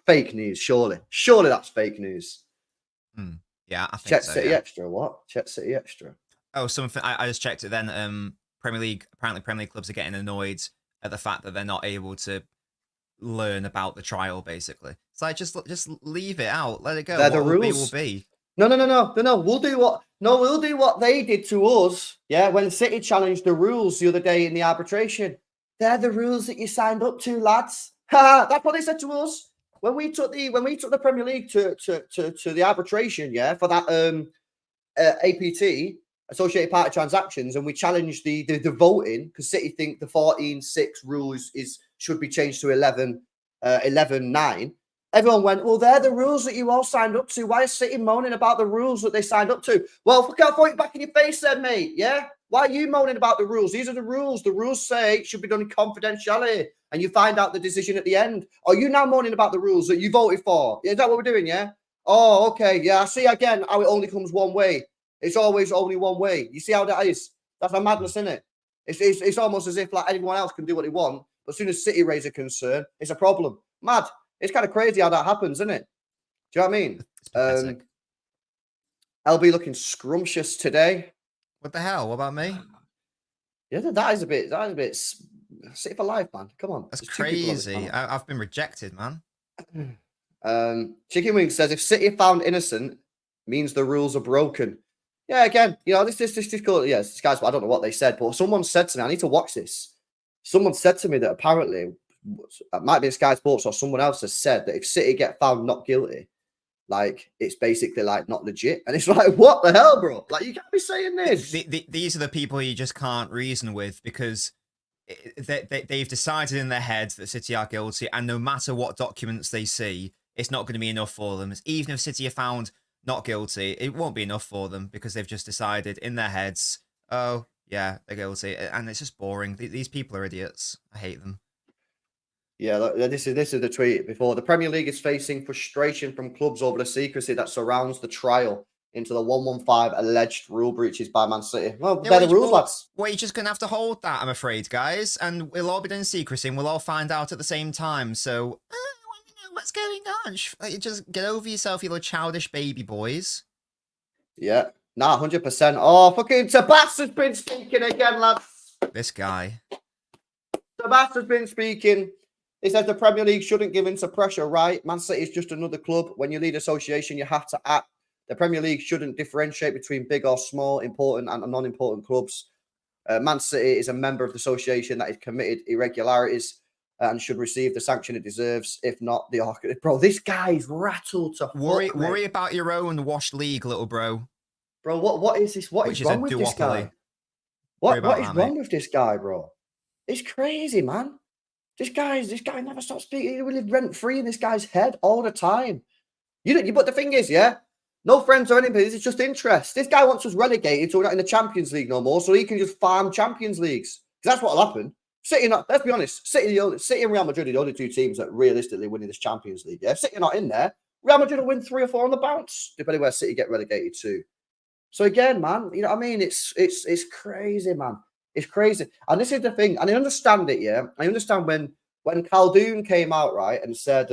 A: fake news. Surely that's fake news.
B: Yeah, I think
A: Check
B: so.
A: City
B: Yeah.
A: Extra. What? Check City Extra.
B: Oh, something. I just checked it then. Apparently Premier League clubs are getting annoyed at the fact that they're not able to learn about the trial. Basically, it's like just leave it out, let it go.
A: They're
B: What
A: the
B: will be
A: rules.
B: will be.
A: No. We'll do what they did to us. Yeah, when City challenged the rules the other day in the arbitration. They're the rules that you signed up to, lads. That's what they said to us when we took the Premier League to the arbitration. Yeah, for that APT, associated party transactions, and we challenged the voting because City think the 14-6 rule should be changed to 11-9. Everyone went, well, they're the rules that you all signed up to. Why is City moaning about the fuck, that they signed up to? Well, fuck, I'll throw it back in your face then, mate. Yeah? Why are you moaning about the rules? These are the rules. The rules say it should be done in confidentiality, and you find out the decision at the end. Are you now moaning about the rules that you voted for? Is that what we're doing, yeah? Oh, okay. Yeah, I see again how it only comes one way. It's always only one way. You see how that is? That's a madness, isn't it? It's almost as if like anyone else can do what they want, but as soon as City raise a concern, it's a problem. Mad. It's kind of crazy how that happens, isn't it? Do you know what I mean?
B: It's pathetic.
A: LB looking scrumptious today.
B: What the hell? What about me?
A: Yeah, that is a bit. City for life, man. Come on.
B: That's crazy.
A: On
B: I've been rejected, man.
A: Chicken Wing says if City found innocent, means the rules are broken. Yeah, again, you know, this cool. Yeah, this guys, I don't know what they said, but someone said to me, I need to watch this. Someone said to me that apparently, it might be Sky Sports or someone else has said that if City get found not guilty, like it's basically like not legit. And it's like, what the hell, bro? Like you can't be saying this.
B: These are the people you just can't reason with because they've decided in their heads that City are guilty, and no matter what documents they see, it's not going to be enough for them. Even if City are found not guilty, it won't be enough for them because they've just decided in their heads, oh, yeah, they're guilty. And it's just boring. These people are idiots. I hate them.
A: Yeah, this is the tweet before. The Premier League is facing frustration from clubs over the secrecy that surrounds the trial into the 115 alleged rule breaches by Man City. Well, they're the rules, lads.
B: Well, you're just going to have to hold that, I'm afraid, guys. And we'll all be doing secrecy and we'll all find out at the same time. So, what's going on? Just get over yourself, you little childish baby boys.
A: Yeah, nah, 100%. Oh, fucking Tabas has been speaking again, lads.
B: This guy.
A: Tabas has been speaking. He says the Premier League shouldn't give in to pressure, right? Man City is just another club. When you lead association, you have to act. The Premier League shouldn't differentiate between big or small, important and non-important clubs. Man City is a member of the association that has committed irregularities and should receive the sanction it deserves. If not, bro, this guy's rattled to
B: worry about your own washed league, little bro.
A: Bro, what is this? What is wrong with this guy? What is wrong with this guy, bro? It's crazy, man. This guy never stops speaking. He live rent free in this guy's head all the time. But the thing is, yeah, no friends or anything. This is just interest. This guy wants us relegated, so we're not in the Champions League no more, so he can just farm Champions Leagues. Because that's what'll happen. City, let's be honest. City and Real Madrid are the only two teams that realistically winning this Champions League. Yeah, City are not in there. Real Madrid will win 3 or 4 on the bounce, depending where City get relegated to. So again, man, you know what I mean? It's crazy, man. It's crazy. And this is the thing. And I understand it, yeah. I understand when Khaldoon came out, right, and said,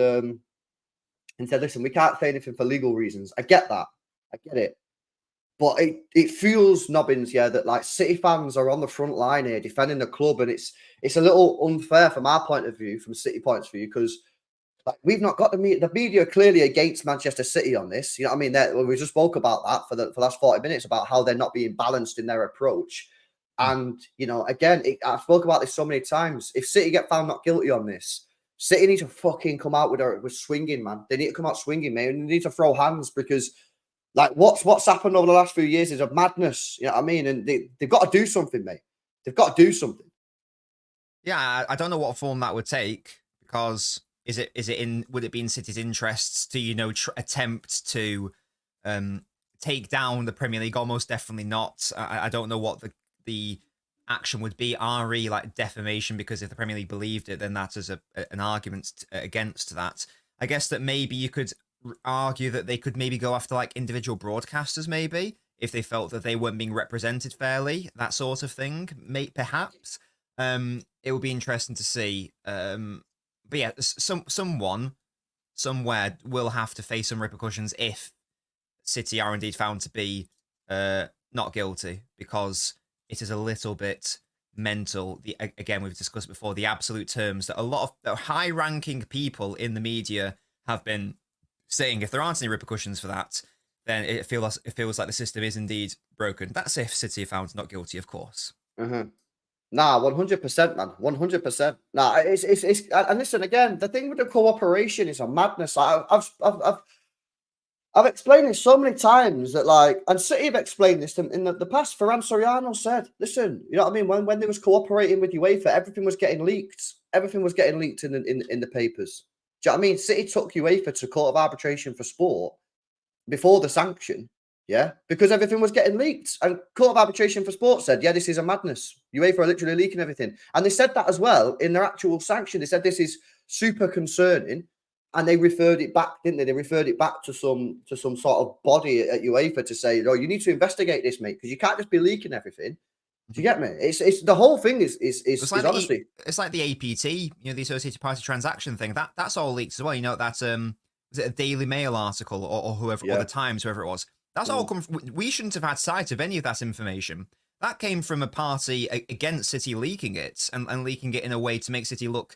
A: listen, we can't say anything for legal reasons. I get that. I get it. But it feels, Nobbins, yeah, that like City fans are on the front line here defending the club. And it's a little unfair from our point of view, from City points of view, because like we've not got the media are clearly against Manchester City on this. You know what I mean? We just spoke about that for the last 40 minutes about how they're not being balanced in their approach. And, you know, again, I spoke about this so many times. If City get found not guilty on this, City need to fucking come out with swinging, man. They need to come out swinging, man. They need to throw hands because, like, what's happened over the last few years is a madness. You know what I mean? And they've got to do something, mate. They've got to do something.
B: Yeah, I don't know what form that would take because would it be in City's interests to, you know, attempt to take down the Premier League? Almost definitely not. I don't know what the action would be. RE like defamation, because if the Premier League believed it, then that is an argument against that. I guess that maybe you could argue that they could maybe go after like individual broadcasters, maybe if they felt that they weren't being represented fairly, that sort of thing, perhaps. It will be interesting to see. But yeah, someone somewhere will have to face some repercussions if City are indeed found to be not guilty, because it is a little bit mental. Again, we've discussed before the absolute terms that a lot of the high-ranking people in the media have been saying. If there aren't any repercussions for that, then it feels like the system is indeed broken. That's if City are found not guilty, of course.
A: Mm-hmm. Nah, 100%, man. 100%. Nah, and listen again. The thing with the cooperation is a madness. I've explained this so many times that, like, and City have explained this in the past. Ferran Soriano said, "Listen, you know what I mean? When they was cooperating with UEFA, everything was getting leaked. Everything was getting leaked in the papers. Do you know what I mean? City took UEFA to Court of Arbitration for Sport before the sanction, yeah, because everything was getting leaked. And Court of Arbitration for Sport said, yeah, this is a madness. UEFA are literally leaking everything. And they said that as well in their actual sanction. They said this is super concerning. And they referred it back, didn't they? They referred it back to some sort of body at UEFA to say, "Oh, you need to investigate this, mate, because you can't just be leaking everything." Do you get me? It's the whole thing is honestly,
B: it's like the APT, the Associated Party Transaction thing. That's all leaked as well. That was it a Daily Mail article or whoever, or the Times, whoever it was. That's all come from, we shouldn't have had sight of any of that information. That came from a party against City leaking it and leaking it in a way to make City look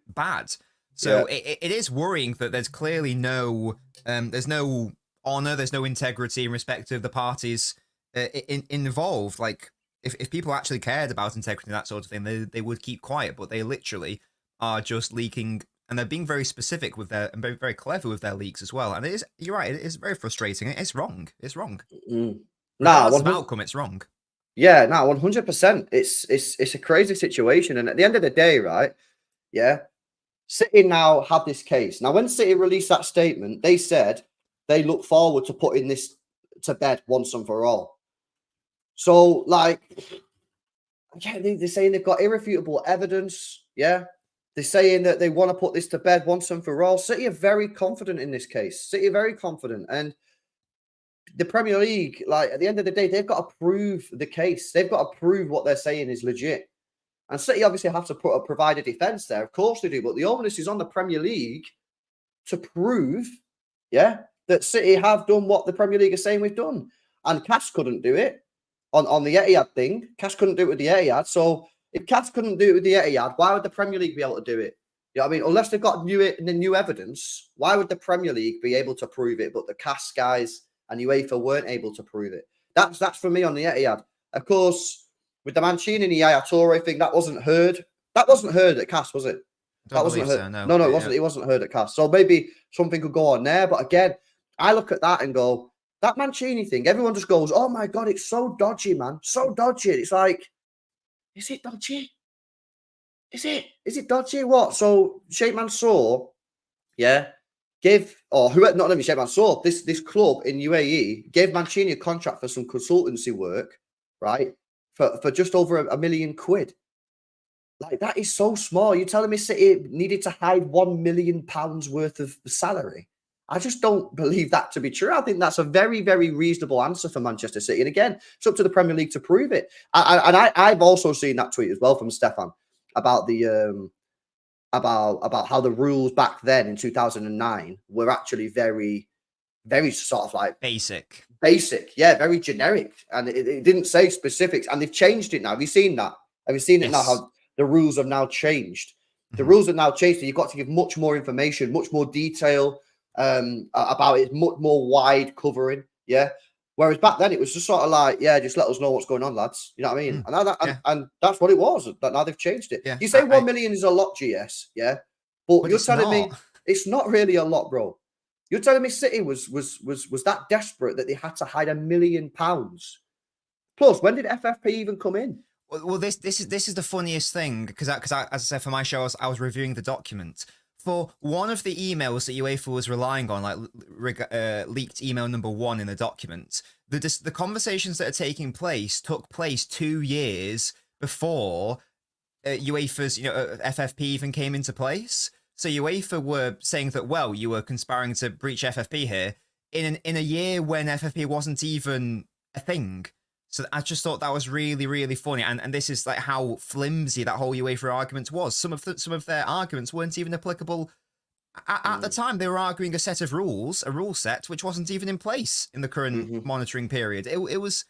B: bad. So it is worrying that there's clearly there's no honor, there's no integrity in respect of the parties involved. Like, if people actually cared about integrity and that sort of thing, they would keep quiet, but they literally are just leaking, and they're being very specific with and very, very clever with their leaks as well. And you're right, it is very frustrating. It's wrong. It's wrong. Regardless of outcome, it's wrong.
A: Yeah, no, 100%. It's a crazy situation. And at the end of the day, right, yeah, City now have this case. Now, when City released that statement, they said they look forward to putting this to bed once and for all. So, like, yeah, they're saying they've got irrefutable evidence. Yeah, they're saying that they want to put this to bed once and for all. City are very confident in this case. City are very confident. And the Premier League, like, at the end of the day, they've got to prove the case. They've got to prove what they're saying is legit. And City obviously have to provide a defence there. Of course they do. But the onus is on the Premier League to prove, that City have done what the Premier League are saying we've done. And Cass couldn't do it on the Etihad thing. Cass couldn't do it with the Etihad. So if Cass couldn't do it with the Etihad, why would the Premier League be able to do it? You know what I mean? Unless they've got new evidence, why would the Premier League be able to prove it, but the Cass guys and UEFA weren't able to prove it? That's for me on the Etihad. Of course, with the Mancini and the Yaya Toure thing, that wasn't heard. That wasn't heard at Cass, was it? That wasn't heard. So, no, it wasn't. It wasn't heard at Cass. So maybe something could go on there. But again, I look at that and go, that Mancini thing, everyone just goes, oh my God, it's so dodgy, man. So dodgy. It's like, is it dodgy? Is it dodgy? What? So Sheikh Mansour, not only Sheikh Mansour, this club in UAE gave Mancini a contract for some consultancy work, right? For just over £1 million. Like, that is so small. You're telling me City needed to hide £1 million worth of salary? I just don't believe that to be true. I think that's a very, very reasonable answer for Manchester City. And again, it's up to the Premier League to prove it. I've also seen that tweet as well from Stefan about the about how the rules back then in 2009 were actually very, very sort of like
B: basic,
A: very generic, and it didn't say specifics. And they've changed it now. Have you seen that? Have you seen it now? How the rules have now changed. The rules have now changed. So you've got to give much more information, much more detail about it, much more wide covering. Yeah. Whereas back then it was just sort of like, just let us know what's going on, lads. You know what I mean? And that's what it was. But now they've changed it. You say 1 million is a lot, GS, but you're telling me it's not really a lot, bro. You're telling me City was that desperate that they had to hide £1 million? Plus, when did FFP even come in?
B: Well, this is the funniest thing, because as I said, for my show, I was reviewing the document. For one of the emails that UEFA was relying on, like leaked email number 1 in the document, the conversations that are taking place took place 2 years before UEFA's FFP even came into place. So UEFA were saying that, well, you were conspiring to breach FFP here in a year when FFP wasn't even a thing. So I just thought that was really, really funny. And this is like how flimsy that whole UEFA argument was. Some of their arguments weren't even applicable at the time. They were arguing a set of rules, a rule set, which wasn't even in place in the current monitoring period. It was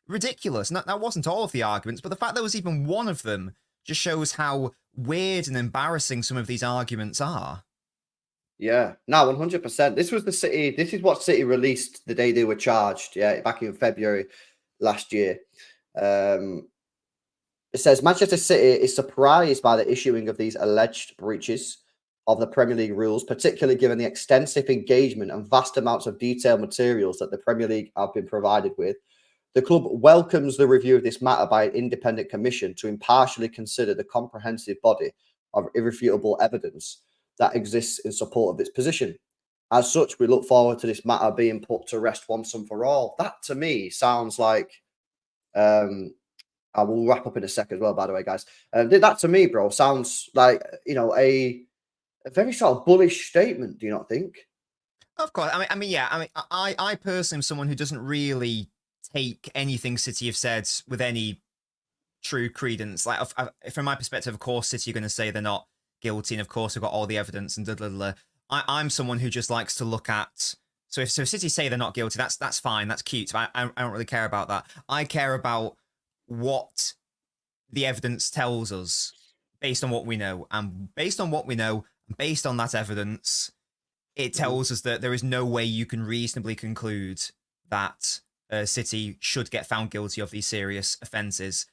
B: ridiculous. And that wasn't all of the arguments, but the fact there was even one of them just shows how weird and embarrassing some of these arguments are.
A: Yeah, no, 100%. This was the City. This is what City released the day they were charged. Yeah, back in February last year. It says Manchester City is surprised by the issuing of these alleged breaches of the Premier League rules, particularly given the extensive engagement and vast amounts of detailed materials that the Premier League have been provided with. The club welcomes the review of this matter by an independent commission to impartially consider the comprehensive body of irrefutable evidence that exists in support of its position. As such, we look forward to this matter being put to rest once and for all. That to me sounds like, I will wrap up in a sec as well, by the way, guys. That to me, bro, sounds like, a very sort of bullish statement. Do you not think?
B: Of course. I personally am someone who doesn't really take anything City have said with any true credence. Like, from my perspective, of course, City are going to say they're not guilty, and of course, we've got all the evidence and I'm someone who just likes to look at. So if City say they're not guilty, that's fine, that's cute. I don't really care about that. I care about what the evidence tells us based on what we know, and based on what we know, based on that evidence, it tells us that there is no way you can reasonably conclude that City should get found guilty of these serious offences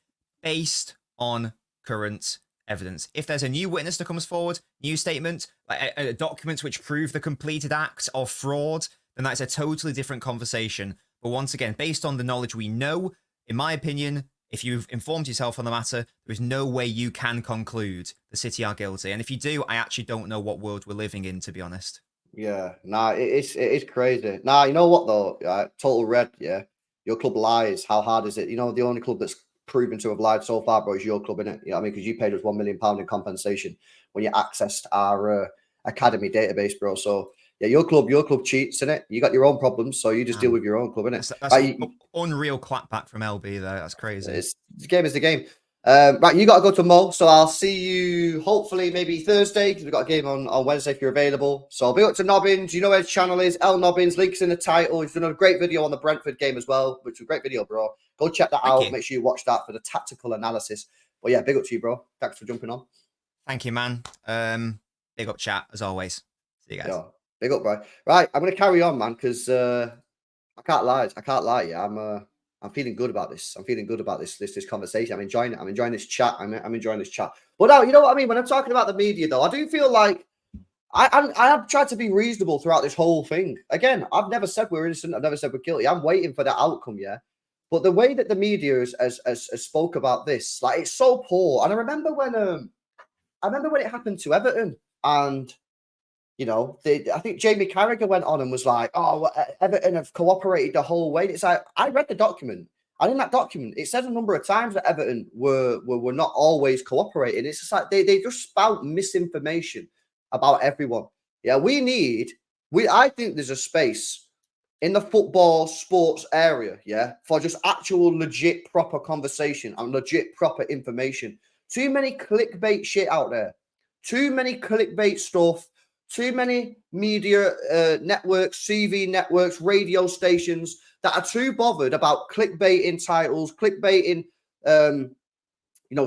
B: based on current evidence. If there's a new witness that comes forward, new statement, like a document which prove the completed act of fraud, then that's a totally different conversation. But once again, based on the knowledge we know, in my opinion, if you've informed yourself on the matter, there is no way you can conclude the City are guilty. And if you do, I actually don't know what world we're living in, to be honest.
A: Yeah, nah, it is crazy. Nah, you know what though? Total red, yeah. Your club lies. How hard is it? The only club that's proven to have lied so far, bro, is your club, innit? You know what I mean? Because you paid us £1 million in compensation when you accessed our academy database, bro. So yeah, your club cheats, innit? You got your own problems, so you just deal with your own club, innit?
B: That's an unreal clapback from LB there. That's crazy.
A: The game is the game. Right, you got to go to Mo, so I'll see you hopefully maybe Thursday, because we've got a game on Wednesday if you're available. So I'll be up to Nobbins. You know where his channel is, L Nobbins, links in the title. He's done a great video on the Brentford game as well, which was a great video, bro. Go check that out. Make sure you watch that for the tactical analysis. But yeah, big up to you, bro. Thanks for jumping on. Thank
B: you, man. Big up chat, as always. See you guys.
A: Yo, big up, bro. Right, I'm going to carry on, man, because I can't lie. Yeah, I'm feeling good about this. I'm feeling good about this conversation. I'm enjoying it. I'm enjoying this chat. I'm enjoying this chat. But now, you know what I mean? When I'm talking about the media, though, I do feel like I have tried to be reasonable throughout this whole thing. Again, I've never said we're innocent. I've never said we're guilty. I'm waiting for the outcome, yeah? But the way that the media has spoke about this, like, it's so poor. And I remember when it happened to Everton, and I think Jamie Carragher went on and was like, "Oh, Everton have cooperated the whole way." It's like, I read the document, and in that document, it says a number of times that Everton were not always cooperating. It's just like they just spout misinformation about everyone. Yeah, I think there's a space in the football sports area, yeah, for just actual legit proper conversation and legit proper information. Too many clickbait shit out there. Too many clickbait stuff. Too many media networks, CV networks, radio stations that are too bothered about clickbaiting titles, clickbaiting,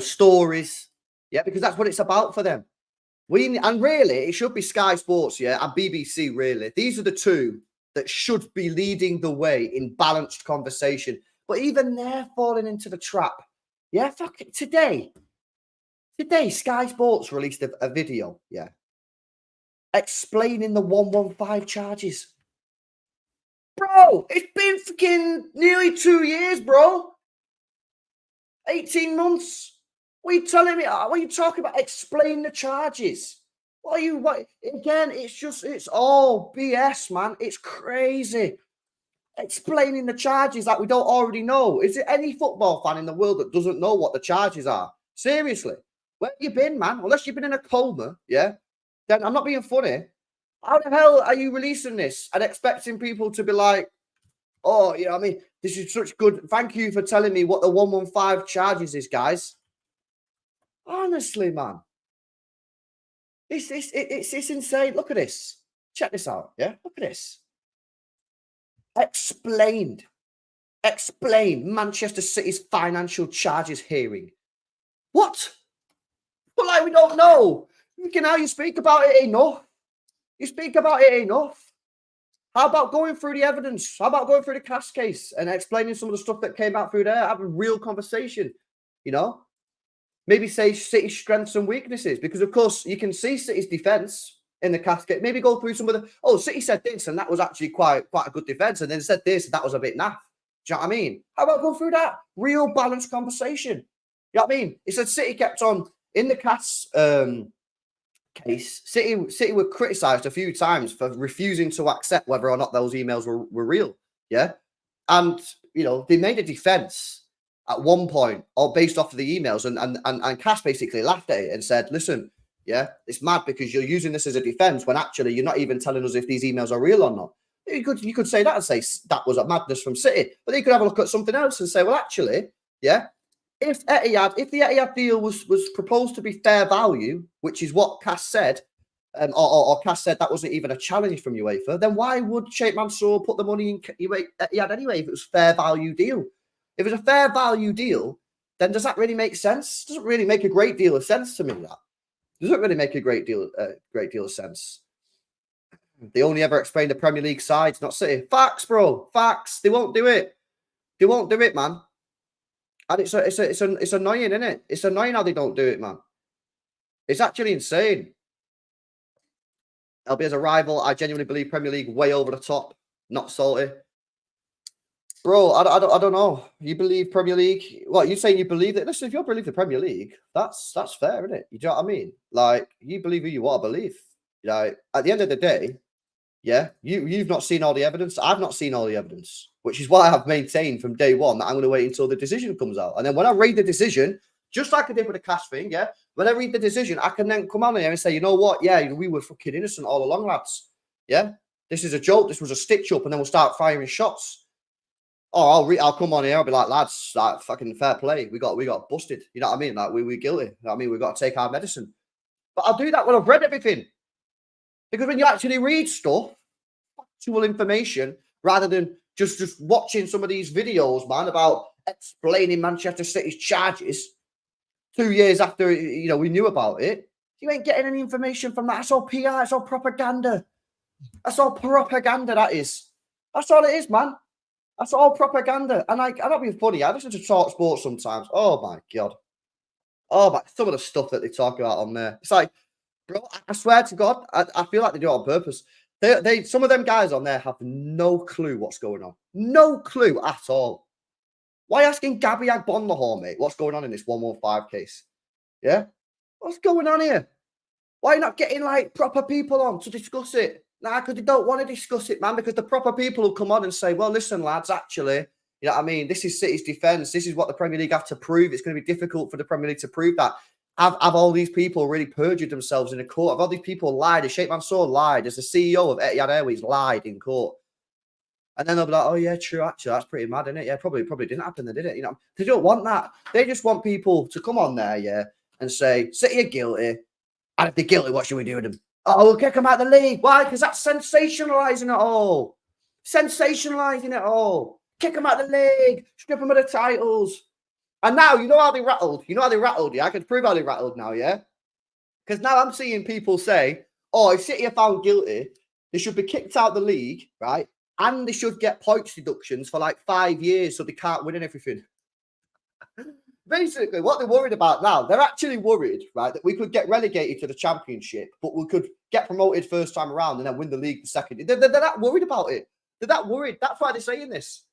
A: stories. Yeah, because that's what it's about for them. And really, it should be Sky Sports, yeah, and BBC, really. These are the two that should be leading the way in balanced conversation. But even they're falling into the trap. Yeah, fuck it. Today, Sky Sports released a video, yeah, explaining the 115 charges. Bro, it's been freaking nearly 2 years, bro. 18 months. What are you telling me? What are you talking about? Explain the charges. Again, it's all BS, man. It's crazy. Explaining the charges like we don't already know. Is there any football fan in the world that doesn't know what the charges are? Seriously. Where have you been, man? Unless you've been in a coma, yeah? Then I'm not being funny. How the hell are you releasing this and expecting people to be like, Oh, you know what I mean? This is such good. Thank you for telling me what the 115 charges is, guys. Honestly, man. It's insane. Look at this. Check this out. Yeah, look at this. Explained. Manchester City's financial charges hearing. What? But like we don't know. How you speak about it enough. You speak about it enough. How about going through the evidence? How about going through the cast case and explaining some of the stuff that came out through there? Have a real conversation, you know? Maybe say City's strengths and weaknesses, because of course you can see City's defense in the casket. Maybe go through some of the City said this and that was actually quite a good defense, and then said this and that was a bit naff. Do you know what I mean? How about go through that real balanced conversation? You know what I mean? It said City kept on in the cast case. City were criticised a few times for refusing to accept whether or not those emails were real. Yeah, and you know they made a defence at one point, or based off of the emails, and Cass basically laughed at it and said, "Listen, yeah, it's mad because you're using this as a defense when actually you're not even telling us if these emails are real or not." You could say that and say that was a madness from City, but then you could have a look at something else and say, well, actually, yeah, if the Etihad deal was proposed to be fair value, which is what Cass said, or Cass said that wasn't even a challenge from UEFA, then why would Sheikh Mansour put the money in Etihad anyway if it was a fair value deal? If it's a fair value deal, then does that really make sense? Doesn't really make a great deal of sense to me. That doesn't really make a great deal of sense. They only ever explain the Premier League sides, not City. Facts, bro. Facts. They won't do it. They won't do it, man. And it's annoying, isn't it? It's annoying how they don't do it, man. It's actually insane. LB as a rival, I genuinely believe Premier League way over the top, not salty. Bro, I don't know. You believe Premier League? What, you saying you believe it? Listen, if you believe the Premier League, that's fair, isn't it? You know what I mean? Like, you believe who you want to believe. You know, at the end of the day, yeah, you've not seen all the evidence. I've not seen all the evidence, which is why I've maintained from day one that I'm going to wait until the decision comes out. And then when I read the decision, just like I did with the cash thing, yeah, when I read the decision, I can then come on here and say, you know what? Yeah, we were fucking innocent all along, lads. Yeah, this is a joke. This was a stitch up, and then we'll start firing shots. Oh, I'll come on here. I'll be like, lads, like, fucking fair play. We got busted. You know what I mean? Like, we guilty. You know what I mean? We've got to take our medicine. But I'll do that when I've read everything. Because when you actually read stuff, factual information, rather than just watching some of these videos, man, about explaining Manchester City's charges 2 years after, you know, we knew about it, you ain't getting any information from that. That's all PR. It's all propaganda. That's all propaganda, that is. That's all it is, man. That's all propaganda. And I'm not being funny. I listen to Talk Sports sometimes. Oh, my God. Oh, my, some of the stuff that they talk about on there. It's like, bro, I swear to God, I feel like they do it on purpose. Some of them guys on there have no clue what's going on. No clue at all. Why asking Gabby Agbonlahor, mate, what's going on in this 115 case? Yeah? What's going on here? Why not getting, like, proper people on to discuss it? Nah, because they don't want to discuss it, man, because the proper people will come on and say, well, listen, lads, actually, you know what I mean? This is City's defence. This is what the Premier League have to prove. It's going to be difficult for the Premier League to prove that. Have all these people really perjured themselves in a court? Have all these people lied? As Sheikh Mansour lied? As the CEO of Etihad Airways lied in court? And then they'll be like, oh, yeah, true, actually, that's pretty mad, isn't it? Yeah, probably didn't happen, did it? You know, they don't want that. They just want people to come on there, yeah, and say, City are guilty. And if they're guilty, what should we do with them? Oh, we'll kick them out of the league. Why? Because that's sensationalising it all. Sensationalising it all. Kick them out of the league. Strip them of the titles. And now, you know how they rattled? You know how they rattled, yeah? I can prove how they rattled now, yeah? Because now I'm seeing people say, oh, if City are found guilty, they should be kicked out of the league, right? And they should get points deductions for like 5 years so they can't win and everything. Basically, what they're worried about now, they're actually worried, right, that we could get relegated to the Championship, but we could get promoted first time around and then win the league the second. They're not worried about it. They're that worried. That's why they're saying this.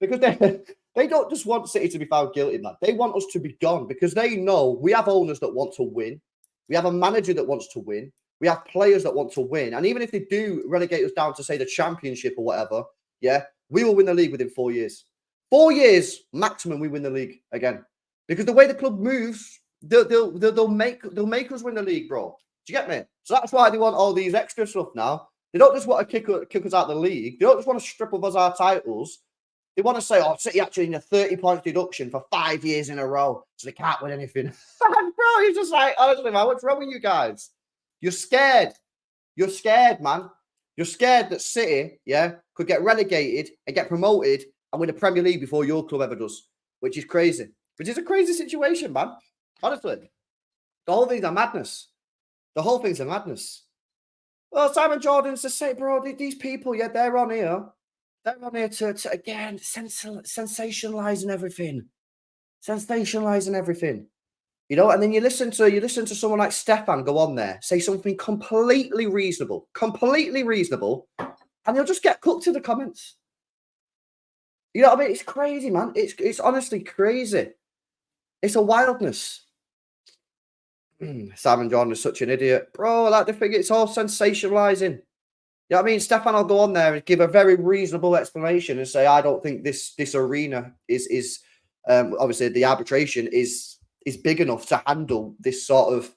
A: Because they don't just want City to be found guilty, man. They want us to be gone because they know we have owners that want to win. We have a manager that wants to win. We have players that want to win. And even if they do relegate us down to, say, the Championship or whatever, yeah, we will win the league within 4 years. 4 years maximum, we win the league again. Because the way the club moves, they'll make us win the league, bro. Do you get me? So that's why they want all these extra stuff now. They don't just want to kick us out of the league. They don't just want to strip of us our titles. They want to say, oh, City actually need a 30 points deduction for 5 years in a row, so they can't win anything. Bro, you're just like, honestly, man, what's wrong with you guys? You're scared. You're scared, man. You're scared that City, could get relegated and get promoted and win the Premier League before your club ever does, which is crazy. Which is a crazy situation, man. Honestly. The whole thing's a madness. The whole thing's a madness. Well, Simon Jordan's to say, bro, these people, they're on here. They're on here to again, sensationalizing everything. Sensationalizing everything. You know, and then you listen to someone like Stefan go on there, say something completely reasonable, and you'll just get cooked to the comments. You know what I mean? It's crazy, man. It's honestly crazy. It's a wildness. Simon Jordan is such an idiot. Bro, I like to think it's all sensationalizing. You know what I mean? Stefan will go on there and give a very reasonable explanation and say, I don't think this arena is obviously the arbitration is big enough to handle this sort of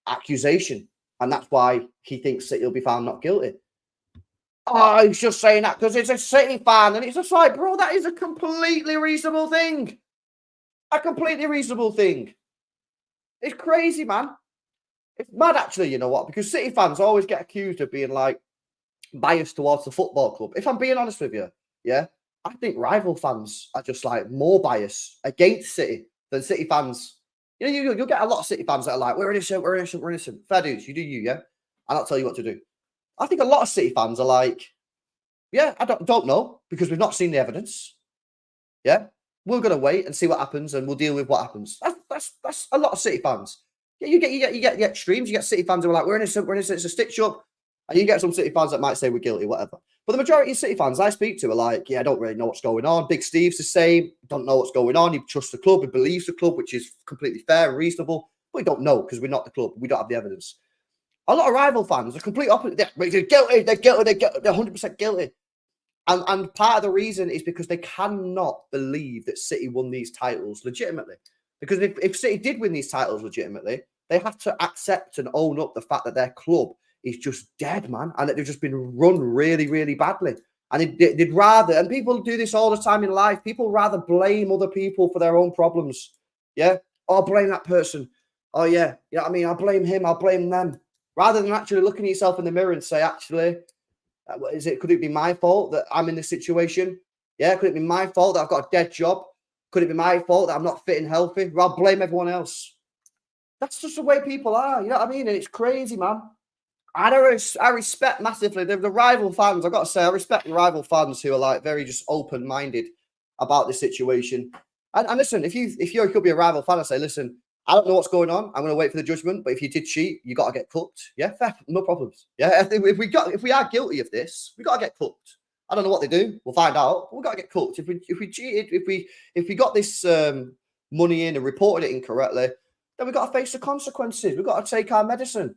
A: accusation. And that's why he thinks that he'll be found not guilty. Oh, he's just saying that because he's a City fan. And it's just like, bro, that is a completely reasonable thing. A completely reasonable thing. It's crazy, man. It's mad, actually, you know what? Because City fans always get accused of being, like, biased towards the football club. If I'm being honest with you, I think rival fans are just, like, more biased against City than City fans. You know, you'll get a lot of City fans that are like, we're innocent. Fair dues, you do you, And I'll tell you what to do. I think a lot of City fans are like, I don't know, because we've not seen the evidence. We're going to wait and see what happens, and we'll deal with what happens. That's a lot of City fans. You get the extremes. You get City fans who are like, we're innocent, it's a stitch up. And you get some City fans that might say we're guilty, whatever. But the majority of City fans I speak to are like, I don't really know what's going on. Big Steve's the same. Don't know what's going on. He trusts the club. He believes the club, which is completely fair and reasonable. But we don't know because we're not the club. We don't have the evidence. A lot of rival fans are complete opposite. They're guilty. They're 100% guilty. And part of the reason is because they cannot believe that City won these titles legitimately. Because if City did win these titles legitimately, they have to accept and own up the fact that their club is just dead, man, and that they've just been run really, really badly. And they'd rather, and people do this all the time in life, people rather blame other people for their own problems. I'll blame that person. Oh, you know what I mean? I'll blame him, I'll blame them. Rather than actually looking at yourself in the mirror and say, actually, could it be my fault that I'm in this situation? Could it be my fault that I've got a dead job? Could it be my fault that I'm not fit and healthy? I'll blame everyone else. That's just the way people are, you know what I mean? And it's crazy, man. I respect massively the rival fans. I've got to say, I respect the rival fans who are like very just open-minded about this situation. And listen, if you could be a rival fan, I say, listen, I don't know what's going on. I'm going to wait for the judgment. But if you did cheat, you got to get cooked. Fair, no problems. If we are guilty of this, we got to get cooked. I don't know what they do. We'll find out. But we got to get cooked. If we cheated, if we got this money in and reported it incorrectly, then we got to face the consequences. We've got to take our medicine.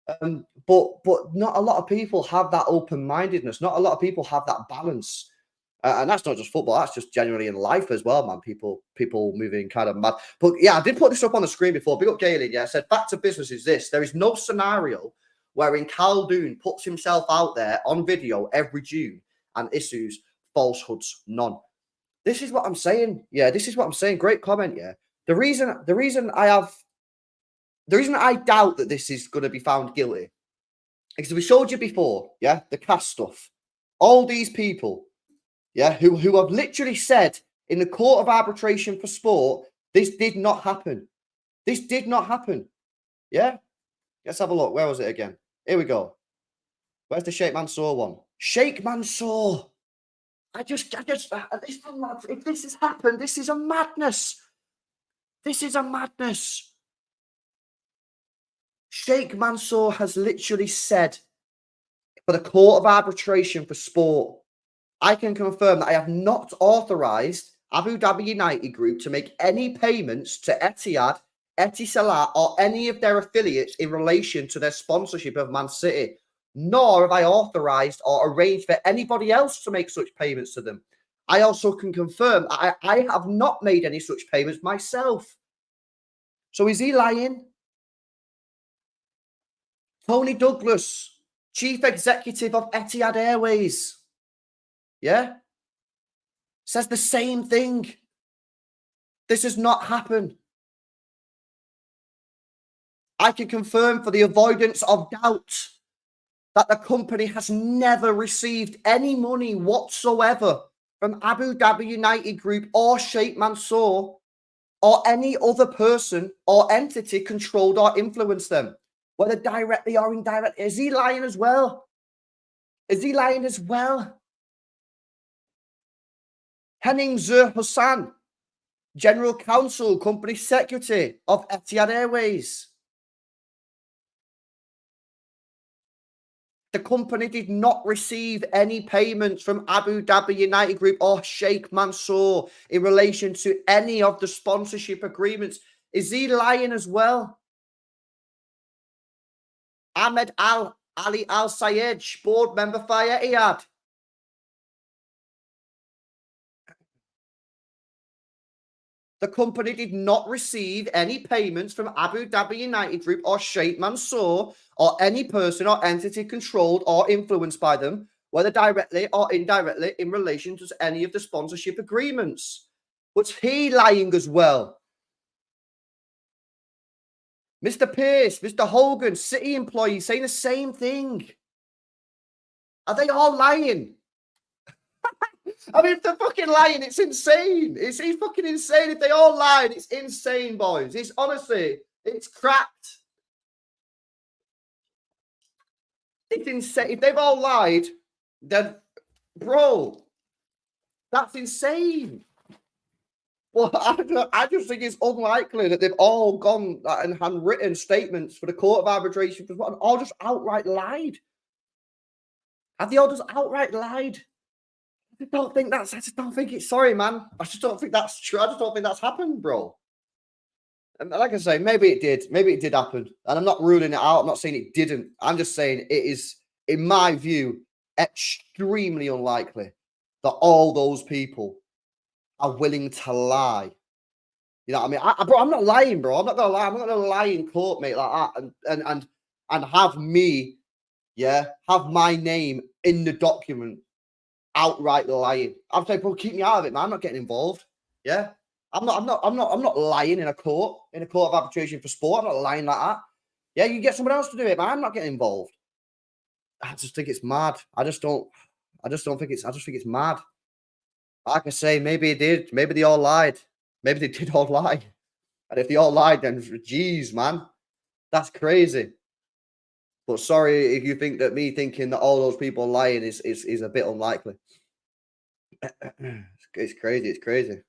A: But not a lot of people have that open-mindedness. Not a lot of people have that balance. And that's not just football. That's just generally in life as well, man. People moving kind of mad. But I did put this up on the screen before. Big up Galen. I said, back to business is this. There is no scenario wherein Karl puts himself out there on video every June and issues falsehoods. None. This is what I'm saying. This is what I'm saying. Great comment. The reason I doubt that this is going to be found guilty is we showed you before, the cast stuff. All these people, who have literally said in the Court of Arbitration for Sport, this did not happen. This did not happen. Let's have a look. Where was it again? Here we go. Where's the Sheikh Mansour one? Sheikh Mansour. If this has happened, this is a madness. This is a madness. Sheikh Mansour has literally said for the Court of Arbitration for Sport, I can confirm that I have not authorised Abu Dhabi United Group to make any payments to Etihad, Etisalat, or any of their affiliates in relation to their sponsorship of Man City, nor have I authorised or arranged for anybody else to make such payments to them. I also can confirm I have not made any such payments myself. So is he lying? Tony Douglas, Chief Executive of Etihad Airways. says the same thing. This has not happened. I can confirm for the avoidance of doubt that the company has never received any money whatsoever from Abu Dhabi United Group or Sheikh Mansour or any other person or entity controlled or influenced them, whether directly or indirectly. Is he lying as well? Is he lying as well? Henning Zur Hassan, General Counsel, Company Secretary of Etihad Airways. The company did not receive any payments from Abu Dhabi United Group or Sheikh Mansour in relation to any of the sponsorship agreements. Is he lying as well? Ahmed Ali Al Sayed, board member for Etihad. The company did not receive any payments from Abu Dhabi United Group or Sheikh Mansour or any person or entity controlled or influenced by them, whether directly or indirectly in relation to any of the sponsorship agreements. Was he lying as well? Mr. Pierce, Mr. Hogan, city employees saying the same thing. Are they all lying? I mean, if they're fucking lying, it's insane. It's fucking insane. If they all lied, it's insane, boys. It's honestly, it's cracked. It's insane. If they've all lied, then, bro, that's insane. Well, I just think it's unlikely that they've all gone and handwritten statements for the Court of Arbitration for what, and all just outright lied. Have they all just outright lied? I don't think that's. I just don't think it's. Sorry, man. I just don't think that's true. I just don't think that's happened, bro. And like I say, maybe it did. Maybe it did happen. And I'm not ruling it out. I'm not saying it didn't. I'm just saying it is, in my view, extremely unlikely that all those people are willing to lie. You know what I mean? Bro, I'm not lying, bro. I'm not gonna lie. I'm not gonna lie in court, mate, like that, and have me, have my name in the document outright lying. I'm saying, bro, keep me out of it, man. I'm not getting involved. Yeah. I'm not lying in a court of arbitration for sport. I'm not lying like that. Yeah, you get someone else to do it, man. I'm not getting involved. I just think it's mad. I just think it's mad. Like I say, maybe it did. Maybe they all lied. Maybe they did all lie. And if they all lied, then geez, man, that's crazy. But sorry if you think that me thinking that all those people lying is a bit unlikely. It's crazy. It's crazy.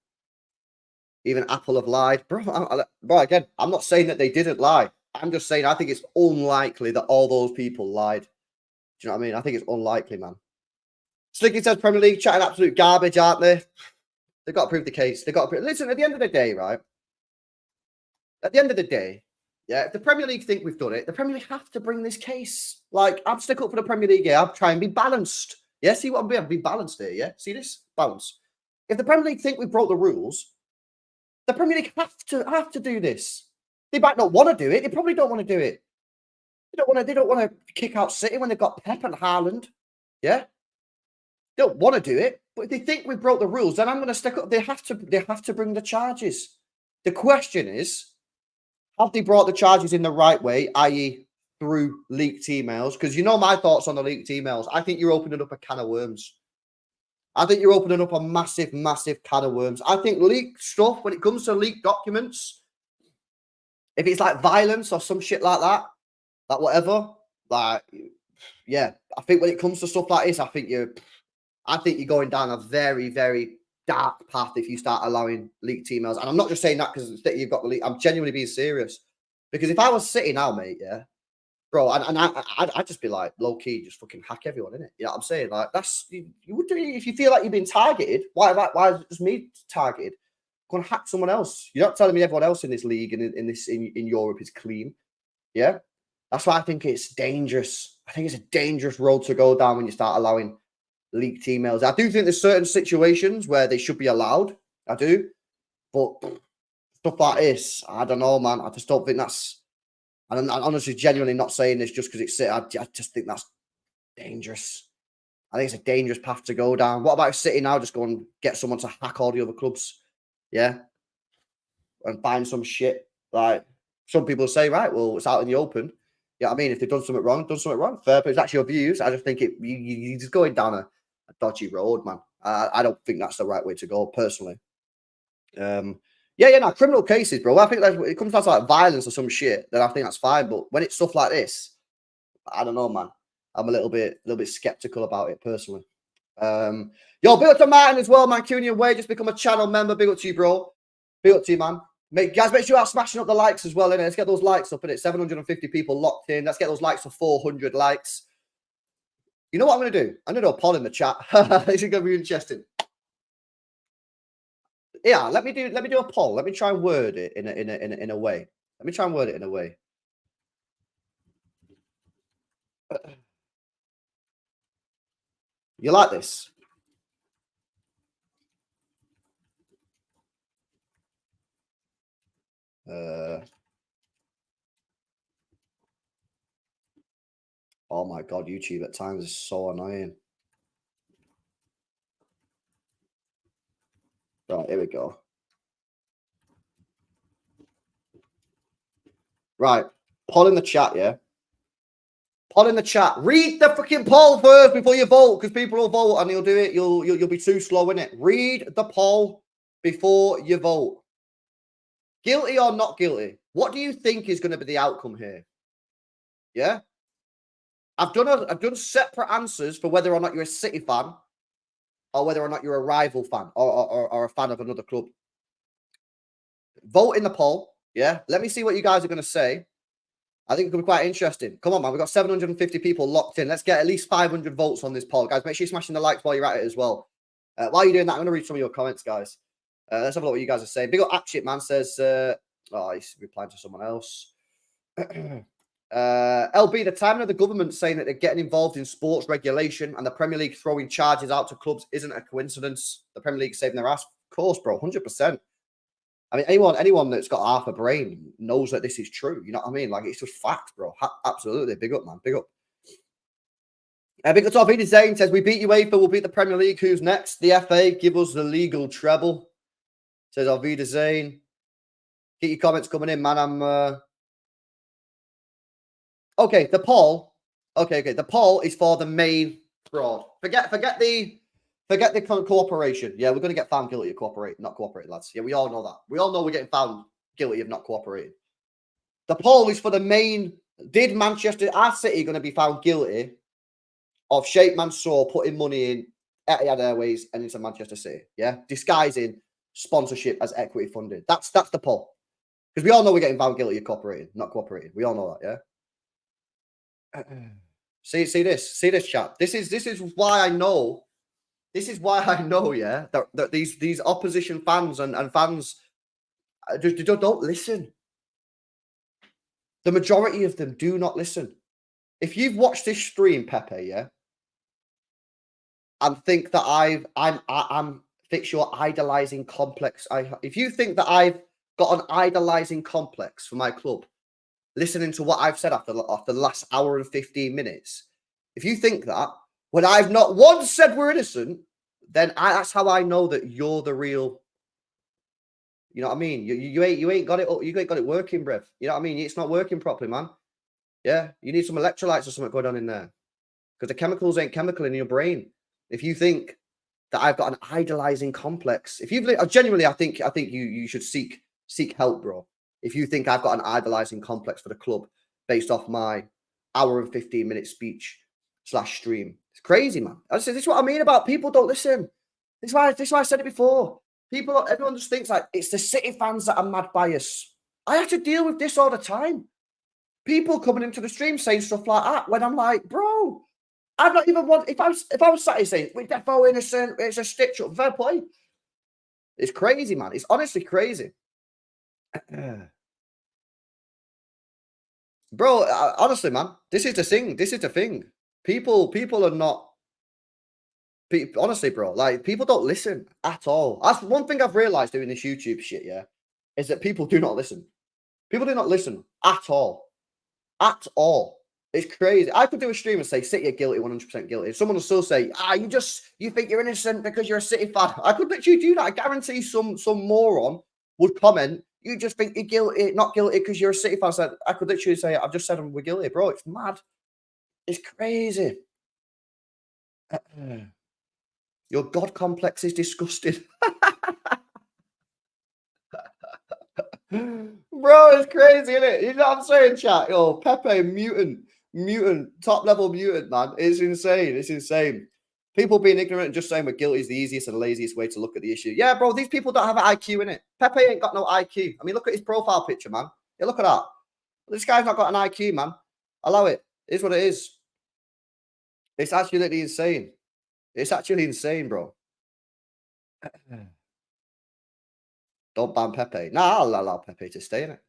A: Even Apple have lied. Bro, again, I'm not saying that they didn't lie. I'm just saying I think it's unlikely that all those people lied. Do you know what I mean? I think it's unlikely, man. Slicky says Premier League chatting absolute garbage, aren't they? They've got to prove the case. They've got to prove. Listen, at the end of the day, right? At the end of the day, if the Premier League think we've done it, the Premier League have to bring this case. Like, I'm stick up for the Premier League here. I'll try and be balanced. Yeah, see what I'm being? Be balanced here, yeah? See this? Balance. If the Premier League think we broke the rules, the Premier League have to do this. They might not want to do it. They probably don't want to do it. They don't want to kick out City when they've got Pep and Haaland. Yeah? They don't want to do it. But if they think we broke the rules, then I'm going to stick up. They have to bring the charges. The question is, have they brought the charges in the right way, i.e. through leaked emails? Because you know my thoughts on the leaked emails. I think you're opening up a can of worms. I think you're opening up a massive, massive can of worms. I think leaked stuff, when it comes to leaked documents, if it's like violence or some shit like that, like whatever, like, yeah, I think when it comes to stuff like this, I think you're going down a very, very dark path if you start allowing leaked emails. And I'm not just saying that because you've got the leak. I'm genuinely being serious. Because if I was sitting now, mate, yeah, bro, and I'd just be like, low key, just fucking hack everyone, innit? You know what I'm saying? Like, that's, you would do it if you feel like you've been targeted. Why is it just me targeted? Go and hack someone else. You're not telling me everyone else in this league and in Europe is clean. Yeah? That's why I think it's dangerous. I think it's a dangerous road to go down when you start allowing leaked emails. I do think there's certain situations where they should be allowed. I do. But stuff like this, I don't know, man. I just don't think that's... And I'm honestly genuinely not saying this just because it's... I just think that's dangerous. I think it's a dangerous path to go down. What about City now? Just go and get someone to hack all the other clubs, yeah, and find some shit. Like some people say, right, well, it's out in the open. Yeah, I mean, if they've done something wrong, fair. But it's actually your views. I just think you're just going down a dodgy road, man. I don't think that's the right way to go, personally. No, criminal cases, bro. I think that it comes down to like violence or some shit, then I think that's fine. But when it's stuff like this, I don't know, man. I'm a little bit skeptical about it, personally. Yo, big up to Martin as well, man. Queuing your way, just become a channel member. Big up to you, bro. Big up to you, man. Guys, make sure you are smashing up the likes as well, innit? Let's get those likes up, innit? 750 people locked in. Let's get those likes to 400 likes. You know what I'm going to do? I'm going to do a poll in the chat. This is going to be interesting. Yeah, let me do a poll. Let me try and word it in a way. Let me try and word it in a way. You like this? Oh my god, YouTube at times is so annoying. Right, here we go. Right, poll in the chat, yeah? Poll in the chat. Read the freaking poll first before you vote, because people will vote and you'll do it. You'll be too slow in it. Read the poll before you vote. Guilty or not guilty? What do you think is going to be the outcome here? Yeah? I've done separate answers for whether or not you're a City fan or whether or not you're a rival fan or a fan of another club. Vote in the poll. Yeah? Let me see what you guys are going to say. I think it could be quite interesting. Come on, man. We've got 750 people locked in. Let's get at least 500 votes on this poll. Guys, make sure you're smashing the likes while you're at it as well. While you're doing that, I'm going to read some of your comments, guys. Let's have a look what you guys are saying. Big up Action Man says, he's replying to someone else. LB, the timing of the government saying that they're getting involved in sports regulation and the Premier League throwing charges out to clubs isn't a coincidence. The Premier League saving their ass. Of course, bro, 100%. I mean, anyone that's got half a brain knows that this is true. You know what I mean? Like, it's just fact, bro. Absolutely. Big up, man. Big up. Big up to Alvida Zane says, we beat UEFA, we'll beat the Premier League. Who's next? The FA. Give us the legal treble. Says Alvida Zane. Get your comments coming in, man. I'm... Okay, the poll. Okay. The poll is for the main fraud. Forget the cooperation. Yeah, we're going to get found guilty of not cooperating, lads. Yeah, we all know that. We all know we're getting found guilty of not cooperating. The poll is for the main. Did our City going to be found guilty of Sheikh Mansour putting money in Etihad Airways and into Manchester City? Yeah, disguising sponsorship as equity funding. That's the poll. Because we all know we're getting found guilty of not cooperating. We all know that, yeah. See this, chat. This is why I know. This is why I know, yeah, that these opposition fans and fans just don't listen. The majority of them do not listen. If you've watched this stream, Pepe, yeah, and think that I'm fix your idolizing complex. If you think that I've got an idolizing complex for my club, listening to what I've said after the last hour and 15 minutes, if you think that when I've not once said we're innocent, then that's how I know that you're the real. You know what I mean? You ain't got it. You ain't got it working, bruv. You know what I mean? It's not working properly, man. Yeah, you need some electrolytes or something going on in there, because the chemicals ain't chemical in your brain. If you think that I've got an idolizing complex, if you've genuinely, I think you should seek help, bro. If you think I've got an idolizing complex for the club based off my hour and 15-minute speech / stream, it's crazy, man. This is what I mean about people don't listen. This is why I said it before. Everyone just thinks like it's the City fans that are mad bias. I have to deal with this all the time. People coming into the stream saying stuff like that when I'm like, bro, I've not even want. If I was sat here saying we're defo innocent, it's a stitch up, fair play. It's crazy, man. It's honestly crazy. Bro, honestly, man, this is the thing. This is the thing. People are not. Honestly, bro, like people don't listen at all. That's one thing I've realized doing this YouTube shit. Yeah, is that people do not listen. People do not listen at all. At all. It's crazy. I could do a stream and say City are guilty, 100% guilty. Someone will still say, you think you're innocent because you're a City fan. I could literally do that. I guarantee some moron would comment, you just think you're guilty, not guilty because you're a City fan. So I could literally say, I've just said we're guilty, bro. It's mad. It's crazy. Your God complex is disgusting. Bro, it's crazy, isn't it? You know what I'm saying, chat? Yo, Pepe, mutant, top level mutant, man. It's insane. It's insane. People being ignorant and just saying we're guilty is the easiest and laziest way to look at the issue. Yeah, bro, these people don't have an IQ in it. Pepe ain't got no IQ. I mean, look at his profile picture, man. Yeah, look at that. This guy's not got an IQ, man. Allow it. It is what it is. It's absolutely insane. It's actually insane, bro. Don't ban Pepe. Nah, I'll allow Pepe to stay in it.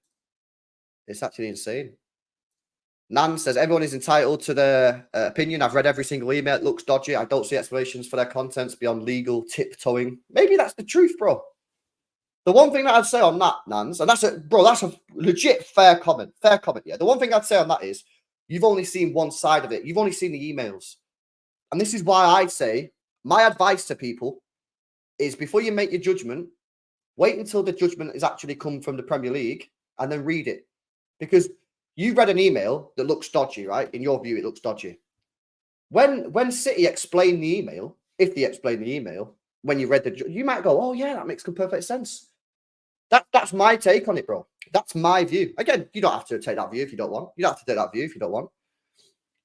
A: It's actually insane. Nan says, everyone is entitled to their opinion. I've read every single email. It looks dodgy. I don't see explanations for their contents beyond legal tiptoeing. Maybe that's the truth, bro. The one thing that I'd say on that, Nans, and that's a legit fair comment. Fair comment, yeah. The one thing I'd say on that is you've only seen one side of it. You've only seen the emails. And this is why I say my advice to people is before you make your judgment, wait until the judgment has actually come from the Premier League and then read it. Because you read an email that looks dodgy, right? In your view, it looks dodgy. When City explain the email, if they explain the email, when you read you might go, oh yeah, that makes perfect sense. That's my take on it, bro. That's my view. Again, you don't have to take that view if you don't want. You don't have to take that view if you don't want.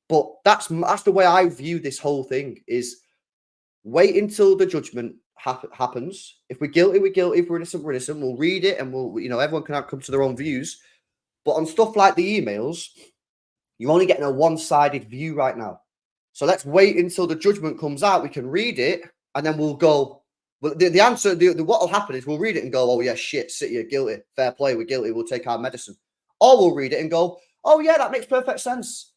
A: But that's the way I view this whole thing is wait until the judgment happens. If we're guilty, we're guilty. If we're innocent, we're innocent. We'll read it and we'll, everyone can come to their own views. But on stuff like the emails, you're only getting a one-sided view right now. So let's wait until the judgment comes out. We can read it, and then we'll go. Well, the answer, what will happen is we'll read it and go, oh, yeah, shit, City are guilty. Fair play, we're guilty. We'll take our medicine. Or we'll read it and go, oh, yeah, that makes perfect sense.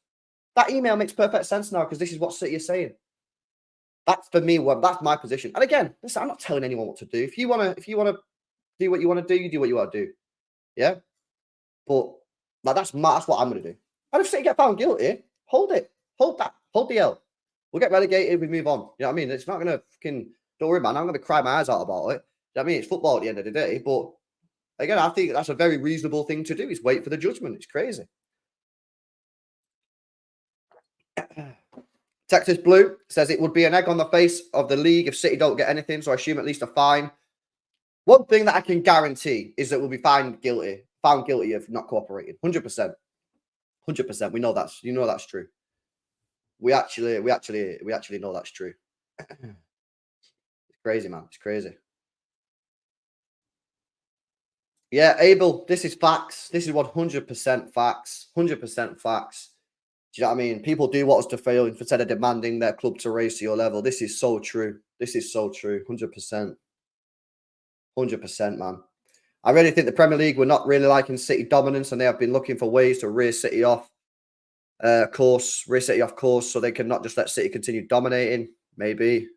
A: That email makes perfect sense now because this is what City is saying. That's for me. Well, that's my position. And again, listen, I'm not telling anyone what to do. If you want to do what you want to do, you do what you want to do. Yeah. But like that's what I'm going to do. And if City get found guilty, hold it. Hold the L. We'll get relegated. We move on. You know what I mean? It's not going to fucking, don't worry, man. I'm going to cry my eyes out about it. You know what I mean? It's football at the end of the day. But again, I think that's a very reasonable thing to do is wait for the judgment. It's crazy. Texas Blue says it would be an egg on the face of the league if City don't get anything. So I assume at least a fine. One thing that I can guarantee is that we'll be found guilty of not cooperating. 100%. 100%. We know that's true. We actually know that's true. It's crazy, man. It's crazy. Yeah, Abel, this is facts. This is 100% facts. 100% facts. Do you know what I mean? People do want us to fail instead of demanding their club to raise to your level. This is so true. This is so true. 100%. 100%, man. I really think the Premier League were not really liking City dominance, and they have been looking for ways to raise City off course, so they can not just let City continue dominating. Maybe.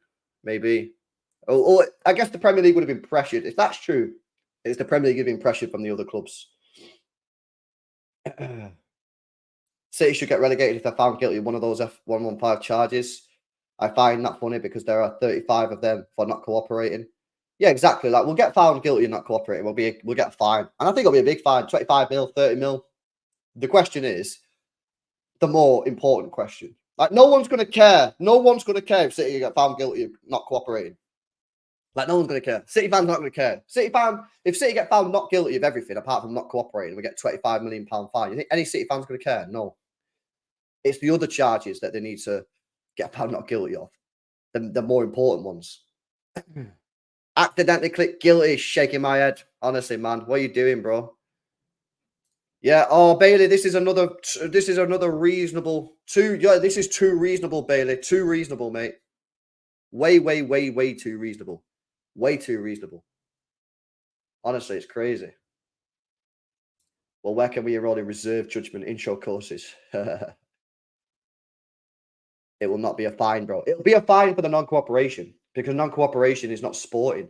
A: Or I guess the Premier League would have been pressured. If that's true, it's the Premier League being pressured from the other clubs. City should get relegated if they're found guilty of one of those F115 charges. I find that funny because there are 35 of them for not cooperating. Yeah, exactly. Like we'll get found guilty of not cooperating. We'll get a fine, and I think it'll be a big fine, 25 mil, 30 mil. The question is the more important question. Like no one's going to care. No one's going to care if City get found guilty of not cooperating. Like no one's going to care. City fans not going to care. If City get found not guilty of everything apart from not cooperating, we get £25 million fine. You think any City fans going to care? No. It's the other charges that they need to get found not guilty of. The more important ones. Accidentally click guilty, shaking my head. Honestly, man, what are you doing, bro? Yeah. Oh, Bailey, this is another reasonable. This is too reasonable, Bailey. Too reasonable, mate. Way too reasonable. Way too reasonable. Honestly, it's crazy. Well, where can we enroll in reserve judgment intro courses? It will not be a fine, bro. It'll be a fine for the non-cooperation because non-cooperation is not sporting.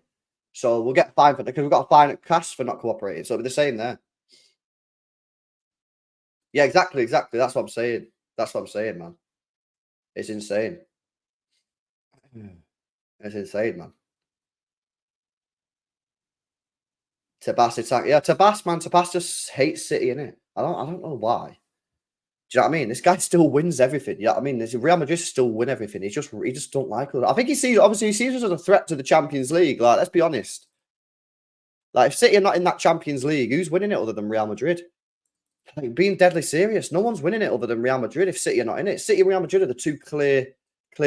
A: So we'll get a fine for that because we've got a fine at CAS for not cooperating. So it'll be the same there. Yeah, exactly. That's what I'm saying. That's what I'm saying, man. It's insane. It's insane, man. Tabas, man. Tabas just hates City, innit? I don't know why. Do you know what I mean? This guy still wins everything. Yeah, I mean, Real Madrid still win everything. He just don't like us. I think he sees us as a threat to the Champions League. Like, let's be honest. Like, if City are not in that Champions League, who's winning it other than Real Madrid? Like, being deadly serious, no one's winning it other than Real Madrid if City are not in it. City and Real Madrid are the two clear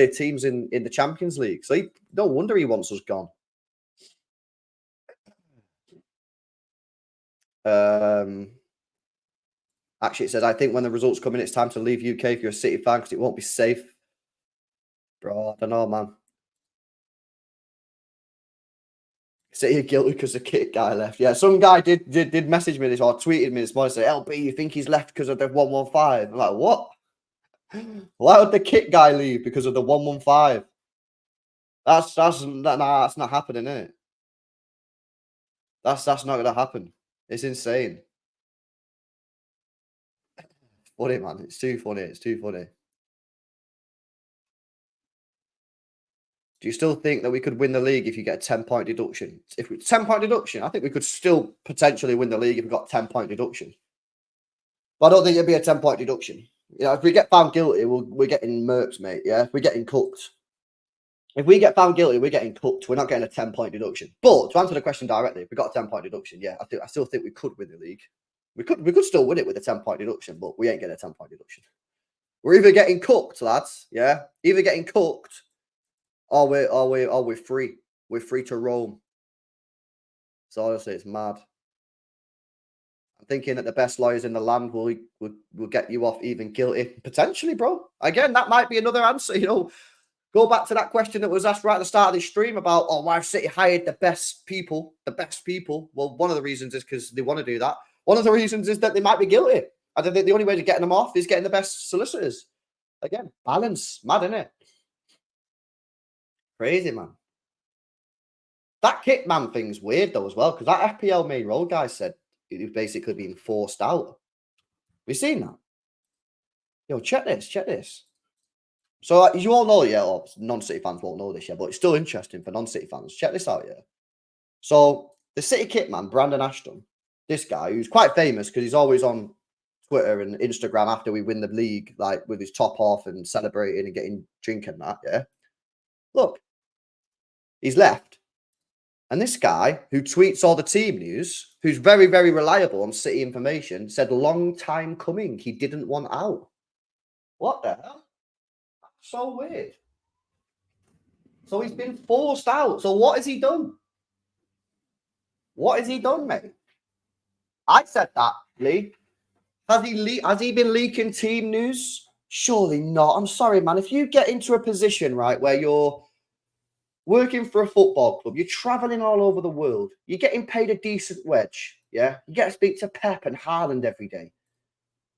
A: teams in the Champions League. So no wonder he wants us gone. Actually, it says, I think when the results come in, it's time to leave UK if you're a City fan because it won't be safe. Bro, I don't know, man. City are guilty because the kit guy left. Yeah, some guy did message me this or tweeted me this morning say, LB, you think he's left because of the 115? I'm like, what? Why would the kit guy leave because of the 115? That's not happening, is it? That's not gonna happen. It's insane. Funny, man. It's too funny. It's too funny. Do you still think that we could win the league if you get a 10-point deduction? If it's 10-point deduction, I think we could still potentially win the league if we got 10-point deduction. But I don't think it'd be a 10-point deduction. You know, if we get found guilty, we're getting murked, mate. Yeah, we're getting cooked. If we get found guilty, we're getting cooked. We're not getting a 10-point deduction. But to answer the question directly, if we got a 10-point deduction, yeah, I still think we could win the league. We could still win it with a 10-point deduction, but we ain't getting a 10-point deduction. We're either getting cooked, lads. Yeah, either getting cooked, or we're free. We're free to roam. So honestly, it's mad. I'm thinking that the best lawyers in the land will get you off even guilty. Potentially, bro. Again, that might be another answer. You know, go back to that question that was asked right at the start of this stream about, oh, why have City hired the best people? The best people. Well, one of the reasons is because they want to do that. One of the reasons is that they might be guilty. I don't think the only way to get them off is getting the best solicitors. Again, balance. Mad, isn't it? Crazy, man. That kit man thing's weird, though, as well, because that FPL main role guy said he was basically being forced out. Have you seen that? Yo, check this. So, you all know, yeah, or non-City fans won't know this, yeah, but it's still interesting for non-City fans. Check this out, yeah. So, the City kit man, Brandon Ashton, this guy, who's quite famous because he's always on Twitter and Instagram after we win the league, like with his top off and celebrating and getting drink and that, yeah. Look, he's left. And this guy who tweets all the team news, who's very, very reliable on City information, said long time coming. He didn't want out. What the hell? So weird. So he's been forced out. So what has he done? What has he done, mate? I said that, Lee. Has he been leaking team news? Surely not. I'm sorry, man. If you get into a position, right, where you're working for a football club, you're traveling all over the world, you're getting paid a decent wage, yeah? You get to speak to Pep and Haaland every day.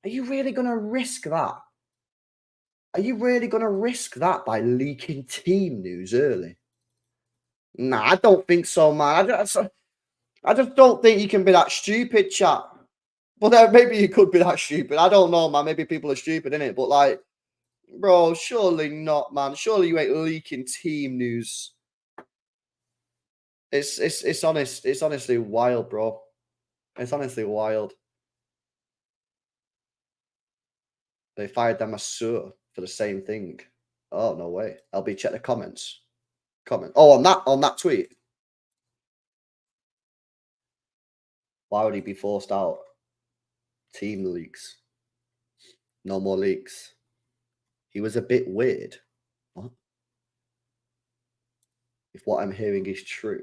A: Are you really going to risk that? Are you really going to risk that by leaking team news early? Nah, I don't think so, man. I just don't think you can be that stupid, chat. Well, maybe you could be that stupid. I don't know, man. Maybe people are stupid, innit? But, like, bro, surely not, man. Surely you ain't leaking team news. It's honestly wild, bro. It's honestly wild. They fired their masseur for the same thing. Oh, no way. LB, check the comments. Oh, on that tweet. Why would he be forced out? Team leaks. No more leaks. He was a bit weird. What? If what I'm hearing is true.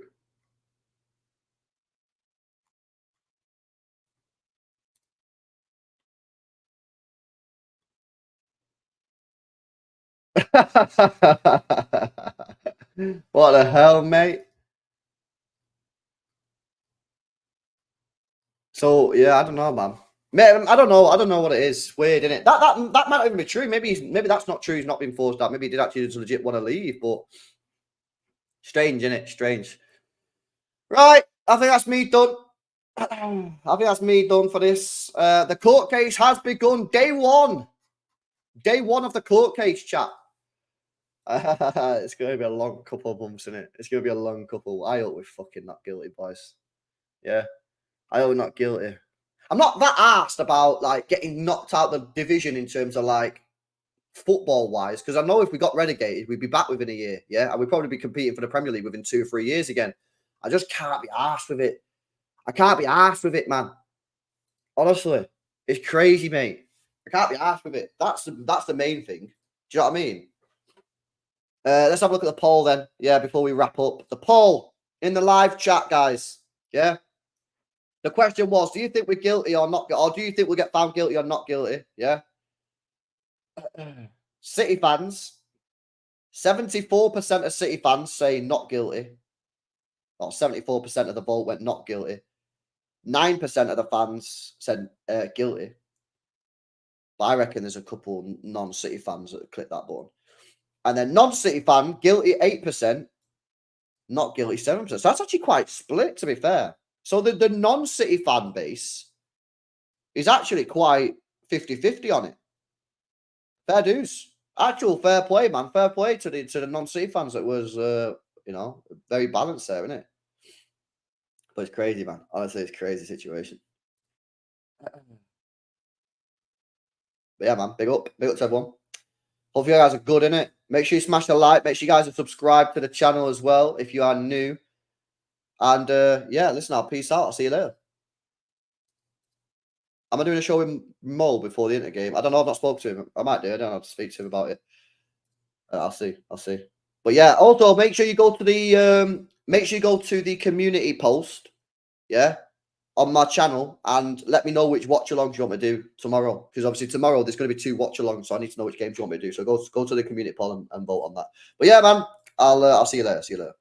A: What the hell, mate? So yeah, I don't know, man. I don't know what it is. It's weird, isn't it? That might not even be true. Maybe that's not true. He's not been forced out. Maybe he did actually just legit want to leave. But strange, isn't it? Strange. Right, I think that's me done. I think that's me done for this. The court case has begun. Day one. Day one of the court case, chat. It's going to be a long couple of months, isn't it? It's going to be a long couple. I hope we're fucking not guilty, boys. Yeah. I hope we're not guilty. I'm not that arsed about, like, getting knocked out the division in terms of, like, football-wise, because I know if we got relegated, we'd be back within a year, yeah? And we'd probably be competing for the Premier League within 2 or 3 years again. I just can't be arsed with it. I can't be arsed with it, man. Honestly. It's crazy, mate. I can't be arsed with it. That's the main thing. Do you know what I mean? Let's have a look at the poll then. Yeah, before we wrap up. The poll in the live chat, guys. Yeah. The question was, do you think we're guilty or not? Or do you think we'll get found guilty or not guilty? Yeah. City fans. 74% of City fans say not guilty. Or 74% of the vote went not guilty. 9% of the fans said guilty. But I reckon there's a couple non-City fans that click that button. And then non-City fan, guilty 8%, not guilty 7%. So that's actually quite split, to be fair. So the non-City fan base is actually quite 50-50 on it. Fair dues. Actual fair play, man. Fair play to the non-City fans. It was, you know, very balanced there, isn't it? But it's crazy, man. Honestly, it's a crazy situation. But yeah, man. Big up. Big up to everyone. Hope you guys are good, innit? Make sure you smash the like. Make sure you guys are subscribed to the channel as well if you are new. And yeah, listen, I'll peace out. I'll see you later. Am I doing a show with Mo before the Inter game? I don't know. I've not spoken to him. I might do. I don't have to speak to him about it. I'll see. I'll see. But yeah, also make sure you go to the community post. Yeah. On my channel and let me know which watch-alongs you want me to do tomorrow. Because obviously tomorrow there's going to be 2 watch-alongs, so I need to know which games you want me to do. So go to the community poll and vote on that. But yeah, man, I'll see you later. See you later.